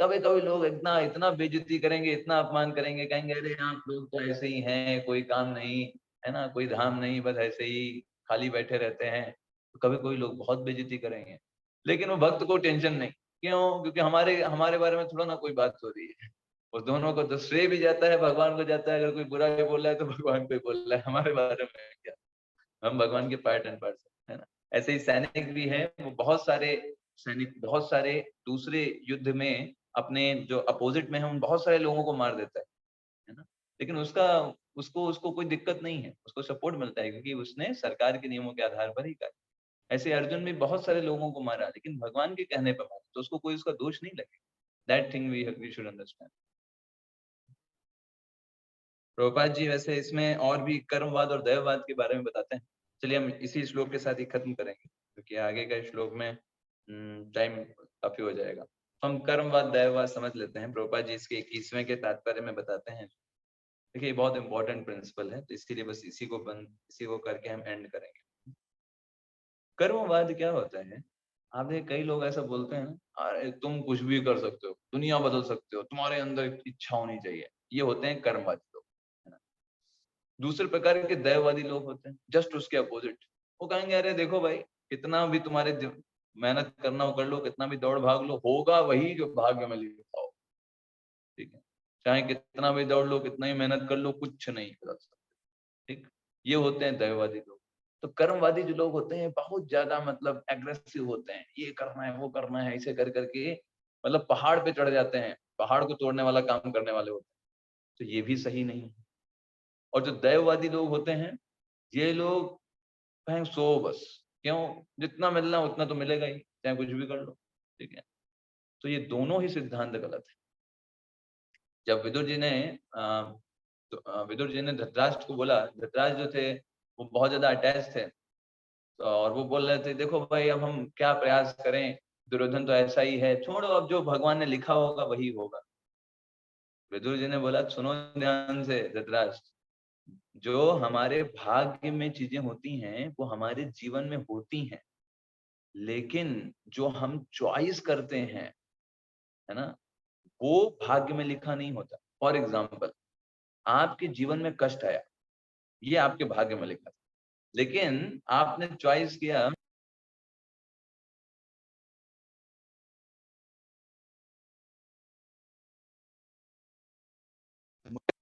कभी-कभी लोग इतना इतना बेइज़्ज़ती करेंगे, इतना अपमान करेंगे, कहेंगे अरे आप लोग तो ऐसे ही हैं, कोई काम नहीं, है ना? कोई धाम नहीं, बस ऐसे ही खाली बैठे रहते हैं। तो कभी-कभी लोग बहुत बेइज़्ज़ती करेंगे। लेकिन वो भक्त को टेंशन नहीं, क्यों? क्योंकि हमारे हमारे बारे में थोड़ा ना कोई बात हो रही है। उस दोनों को तो श्रेय भी जाता है, भगवान को जाता है, अगर कोई बुरा भी बोल रहा है तो भगवान को ही बोल रहा है, हमारे बारे में क्या? हम भगवान के पार्ट एंड पार्सल, है ना? ऐसे ही सैनिक भी है, वो बहुत सारे सैनिक बहुत सारे दूसरे युद्ध में अपने जो अपोजिट में है, उन बहुत सारे लोगों को मार देता है ना? लेकिन उसका उसको उसको कोई दिक्कत नहीं है, उसको सपोर्ट मिलता है क्योंकि उसने सरकार के नियमों के आधार पर ही करा। ऐसे अर्जुन भी बहुत सारे लोगों को मारा, लेकिन भगवान के कहने पे मारा, तो उसको कोई उसका दोष नहीं लगेगा। That thing we should understand. Prabhupada ji वैसे इसमें और भी कर्मवाद और दैववाद के बारे में बताते हैं। चलिए हम इसी श्लोक के साथ ही खत्म करेंगे, क्योंकि आगे का श्लोक में टाइम काफ़ी हो जाएगा। हम कर्मवाद, दैववाद समझ लेते हैं। प्रभुपाद जी इसके 21वें के तात्पर्य में बताते हैं। देखिए ये बहुत इंपॉर्टेंट प्रिंसिपल है, तो इसीलिए बस इसी को करके हम एंड करेंगे। कर्मवाद क्या होता है? आपने कई लोग ऐसा बोलते हैं ना, "अरे तुम कुछ भी कर सकते हो, दुनिया बदल सकते हो, तुम्हारे अंदर इच्छा होनी चाहिए।" ये होते हैं कर्मवादी लोग, है ना? दूसरे प्रकार के दैववादी लोग होते हैं, जस्ट उसके अपोजिट। वो कहेंगे अरे देखो भाई, कितना भी तुम्हारे मेहनत करना हो कर लो, कितना भी दौड़ भाग लो, होगा वही जो भाग्य में लिखा हो, ठीक है? चाहे कितना भी दौड़ लो, कितना ही मेहनत कर लो, कुछ नहीं बदल सकते, ठीक? ये होते हैं दैववादी लोग। तो कर्मवादी जो लोग होते हैं, बहुत ज़्यादा मतलब एग्रेसिव होते हैं, ये करना है, वो करना है, ऐसे कर के मतलब पहाड़ पे चढ़ जाते हैं, पहाड़ को तोड़ने वाला काम करने वाले होते हैं। तो ये भी सही नहीं है। और जो दैववादी लोग होते हैं, ये लोग कहें सो बस, क्यों? जितना मिलना है उतना तो मिलेगा ही, चाहे कुछ भी कर लो, ठीक है? तो ये दोनों ही सिद्धांत गलत है। जब विदुर जी ने धृतराष्ट्र को बोला, धृतराष्ट्र जो थे, वो बहुत ज़्यादा अटैच थे, तो और वो बोल रहे थे, "देखो भाई अब हम क्या प्रयास करें, दुर्योधन तो ऐसा ही है, छोड़ो अब जो भगवान ने लिखा होगा वही होगा।" विदुर जी ने बोला, "सुनो ध्यान से धृतराष्ट्र, जो हमारे भाग्य में चीज़ें होती हैं, वो हमारे जीवन में होती हैं। लेकिन जो हम चॉइस करते हैं, है ना? वो भाग्य में लिखा नहीं होता। फॉर एग्ज़ाम्पल आपके जीवन में कष्ट आया, ये आपके भाग्य में लिखा था। लेकिन आपने चॉइस किया मुझे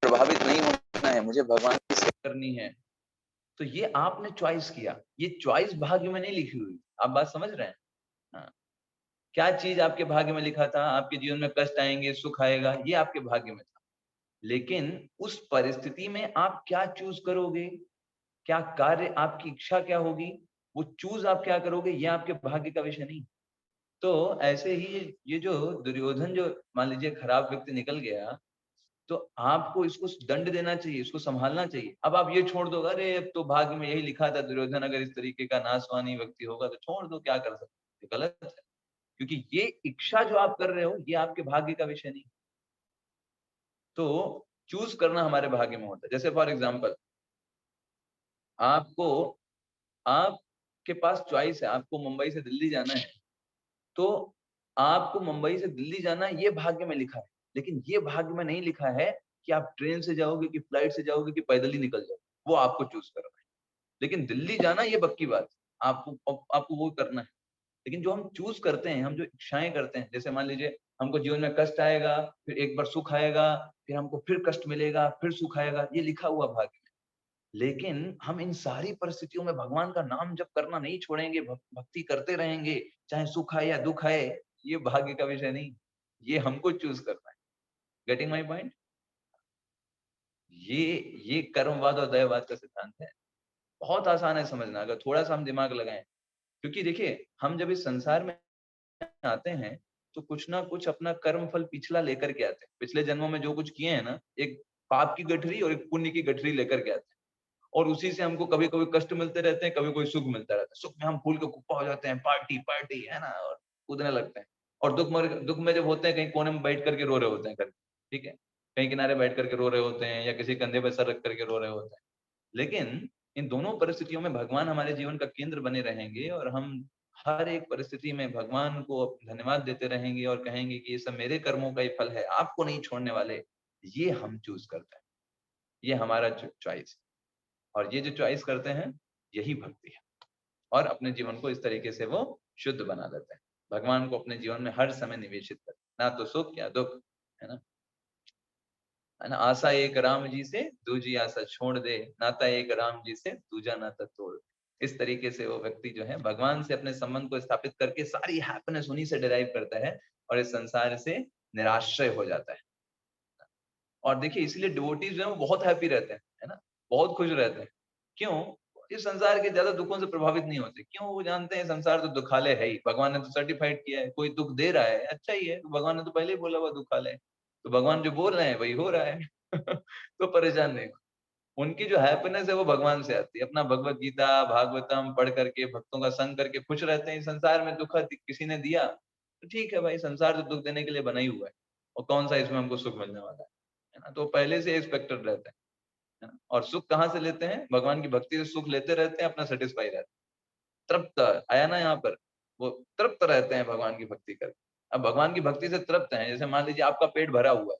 प्रभावित नहीं होना है, मुझे भगवान की सेवा करनी है। तो ये आपने चॉइस किया, ये चॉइस भाग्य में नहीं लिखी हुई। आप बात समझ रहे हैं? हाँ। क्या चीज़ आपके भाग्य में लिखा था, आपके जीवन में कष्ट आएँगे, सुख आएगा, ये आपके भाग्य में था। लेकिन उस परिस्थिति में आप क्या चूज़ करोगे, क्या कार्य आपकी इच्छा क्या होगी, वो चूज़ आप क्या करोगे, ये आपके भाग्य का विषय नहीं। तो ऐसे ही ये जो दुर्योधन जो मान लीजिए खराब व्यक्ति निकल गया, तो आपको इसको दंड देना चाहिए, इसको सँभालना चाहिए। अब आप ये छोड़ दो, अरे अब तो भाग्य में यही लिखा था, दुर्योधन अगर इस तरीके का नाशवानी व्यक्ति होगा तो छोड़ दो, क्या कर सकते हैं, ये गलत है। क्योंकि ये इच्छा जो आप कर रहे हो, ये आपके भाग्य का विषय नहीं। तो चूज़ करना हमारे भाग्य में होता है। जैसे फॉर एग्ज़ाम्पल आपको आपके पास चॉइस है, आपको मुंबई से दिल्ली जाना है, तो आपको मुंबई से दिल्ली जाना है, ये भाग्य में लिखा है। लेकिन ये भाग्य में नहीं लिखा है कि आप ट्रेन से जाओगे, कि फ्लाइट से जाओगे, कि पैदल ही निकल जाओगे। वो आपको चूज़ करना है। लेकिन दिल्ली जाना ये पक्की बात है। आपको वो करना है। लेकिन जो हम चूज़ करते हैं, हम जो इच्छाएँ करते हैं, जैसे मान लीजिए हमको जीवन में कष्ट आएगा, फिर एक बार सुख आएगा, फिर हमको फिर कष्ट मिलेगा, फिर सुख आएगा, ये लिखा हुआ भाग्य है। लेकिन हम इन सारी परिस्थितियों में भगवान का नाम जप करना नहीं छोड़ेंगे, भक्ति करते रहेंगे, चाहे सुख आए या दुःख आए, ये भाग्य का विषय नहीं, ये हमको चूज़ करना है। Getting my point? ये ये कर्मवाद और दैववाद का सिद्धांत है। बहुत आसान है समझना अगर थोड़ा-सा हम दिमाग लगाएँ। क्योंकि देखिए, हम जब इस संसार में आते हैं, तो कुछ ना कुछ अपना कर्म फल पिछला लेकर के आते हैं। पिछले जन्मों में जो कुछ किए हैं ना, एक पाप की गठरी और एक पुण्य की गठरी लेकर के आते हैं। और उसी से हमको कभी-कभी कष्ट मिलते रहते हैं, कभी-कभी सुख मिलता रहता है। सुख में हम फूल के कुप्पा हो जाते हैं, पार्टी, पार्टी, है ना? और कूदने लगते हैं। और दुख में जब होते हैं कहीं कोने में बैठ करके रो रहे होते हैं करके, ठीक है, कहीं किनारे बैठ करके रो रहे होते हैं या किसी कंधे पर सर रख करके रो रहे होते हैं। लेकिन इन दोनों परिस्थितियों में भगवान हमारे जीवन का केंद्र बने रहेंगे और हम हर एक परिस्थिति में भगवान को धन्यवाद देते रहेंगे और कहेंगे कि ये सब मेरे कर्मों का ही फल है, आपको नहीं छोड़ने वाले। ये हम चूज करते हैं, ये हमारा चॉइस, और ये जो चॉइस करते हैं यही भक्ति है। और अपने जीवन को इस तरीके से वो शुद्ध बना देते हैं, भगवान को अपने जीवन में हर समय निवेशित करते हैं, ना तो सुख या दुख, है ना। आशा एक राम जी से, दूजी आशा छोड़ दे, नाता एक राम जी से, दूजा नाता तोड़। इस तरीके से वो व्यक्ति जो है भगवान से अपने संबंध को स्थापित करके सारी हैप्पीनेस उन्हीं से डिराइव करता है और इस संसार से निराश्रय हो जाता है। और देखिए इसलिए डिवोटीज जो है वो बहुत हैप्पी रहते हैं, है ना, बहुत खुश रहते हैं। क्यों? इस संसार के ज्यादा दुखों से प्रभावित नहीं होते। क्यों? वो जानते हैं संसार तो दुखालय है ही, भगवान ने तो सर्टिफाइड किया है। कोई दुख दे रहा है अच्छा ही है, तो भगवान ने तो पहले ही बोला हुआ दुखालय, तो भगवान जो बोल रहे हैं वही हो रहा है। तो परेशान नहीं। उनकी जो हैप्पीनेस है वो भगवान से आती है। अपना भगवत गीता भागवतम पढ़ करके भक्तों का संग करके खुश रहते हैं। संसार में दुख किसी ने दिया तो ठीक है भाई, संसार तो दुख देने के लिए बना ही हुआ है, और कौन सा इसमें हमको सुख मिलने वाला है ना। तो पहले से एक्सपेक्टेड रहते हैं, है ना। और सुख कहाँ से लेते हैं? भगवान की भक्ति से सुख लेते रहते हैं, अपना सेटिस्फाई रहते हैं, तृप्त आया ना यहाँ पर, वो तृप्त रहते हैं भगवान की भक्ति करके। अब भगवान की भक्ति से तृप्त हैं, जैसे मान लीजिए आपका पेट भरा हुआ है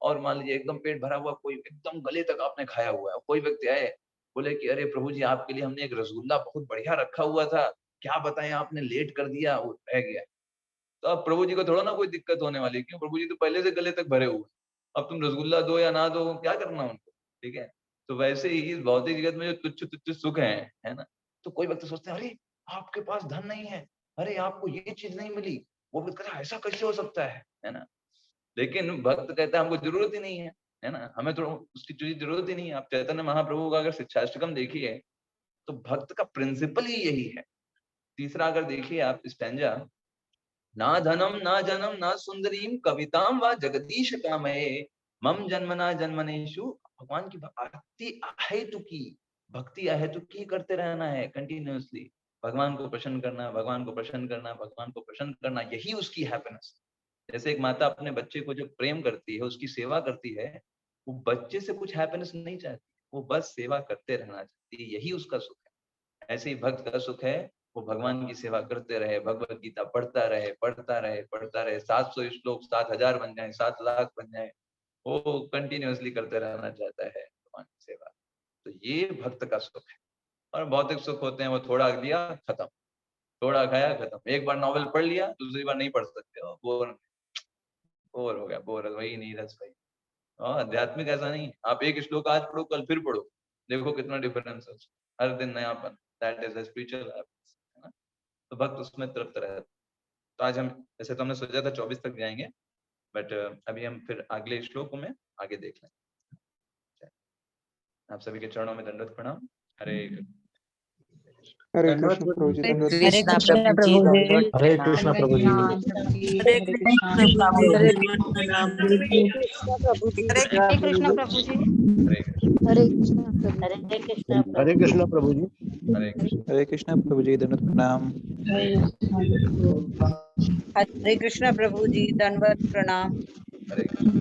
और मान लीजिए एकदम पेट भरा हुआ, कोई एकदम गले तक आपने खाया हुआ है, कोई व्यक्ति आए बोले कि अरे प्रभु जी आपके लिए हमने एक रसगुल्ला बहुत बढ़िया रखा हुआ था, क्या बताएं आपने लेट कर दिया, वो रह गया। तो अब प्रभु जी को थोड़ा ना कोई दिक्कत होने वाली है, क्यों? प्रभु जी तो पहले से गले तक भरे हुए, अब तुम रसगुल्ला दो या ना दो क्या करना उनको, ठीक है। तो वैसे ही इस भौतिक जगत में जो तुच्छ तुच्छ सुख है ना, तो कोई व्यक्ति सोचते हैं अरे आपके पास धन नहीं है, अरे आपको ये चीज नहीं मिली, वो व्यक्ति कहता है ऐसा कैसे हो सकता है ना। लेकिन भक्त कहता है हमको जरूरत ही नहीं है ना, हमें तो उसकी चीज जरूरत ही नहीं है। आप चैतन्य महाप्रभु का अगर शिक्षाष्टकम देखिए तो भक्त का प्रिंसिपल ही यही है। तीसरा अगर देखिए आप स्टैंजा, ना धनम ना जनम ना सुंदरीम कविताम व जगदीश कामये मम जन्मना जन्मनेशु। भगवान की भक्ति अहेतुकी, भक्ति अहेतुकी करते रहना है कंटिन्यूअसली। भगवान को प्रसन्न करना, भगवान को प्रसन्न करना, भगवान को प्रसन्न करना, यही उसकी हैप्पीनेस। जैसे एक माता अपने बच्चे को जब प्रेम करती है, उसकी सेवा करती है, वो बच्चे से कुछ हैप्पीनेस नहीं चाहती, वो बस सेवा करते रहना चाहती है, यही उसका सुख है। ऐसे ही भक्त का सुख है, वो भगवान की सेवा करते रहे, भगवत गीता पढ़ता रहे पढ़ता रहे पढ़ता रहे, 700 श्लोक 7,000 बन जाए, 7 लाख बन जाए, वो कंटिन्यूअसली करते रहना चाहता है भगवान की सेवा। तो ये भक्त का सुख है। और भौतिक सुख होते हैं वो थोड़ा लिया खत्म, थोड़ा खाया खत्म, एक बार नॉवेल पढ़ लिया दूसरी बार नहीं पढ़ सकते हो, बोर बोर हो गया, बोर वही नहीं रस भाई। और आध्यात्मिक ऐसा नहीं, आप एक श्लोक आज पढ़ो कल फिर पढ़ो, देखो कितना डिफरेंस है, हर दिन नयापन, दैट इज स्पिरिचुअल हैप्पीनेस, है ना। तो भक्त उसमें तृप्त रहता। तो आज हम वैसे तो हमने सोचा था 24 तक जाएंगे, बट अभी हम फिर अगले श्लोक में आगे देख लें। आप सभी के चरणों में दंडवत प्रणाम। हरे हरे कृष्ण प्रभु जी, दंडवत हरे कृष्ण प्रभु जी, हरे कृष्ण प्रभु जी। हरे कृष्ण प्रभु जी, हरे कृष्ण प्रभु जी, हरे कृष्ण प्रभु जी, हरे हरे कृष्ण हरे कृष्ण प्रभु प्रभु जी, जी। हरे कृष्ण हरे कृष्ण प्रभु जी, दंडवत प्रणाम। हरे कृष्ण प्रभु जी, दंडवत प्रणाम। हरे कृष्ण।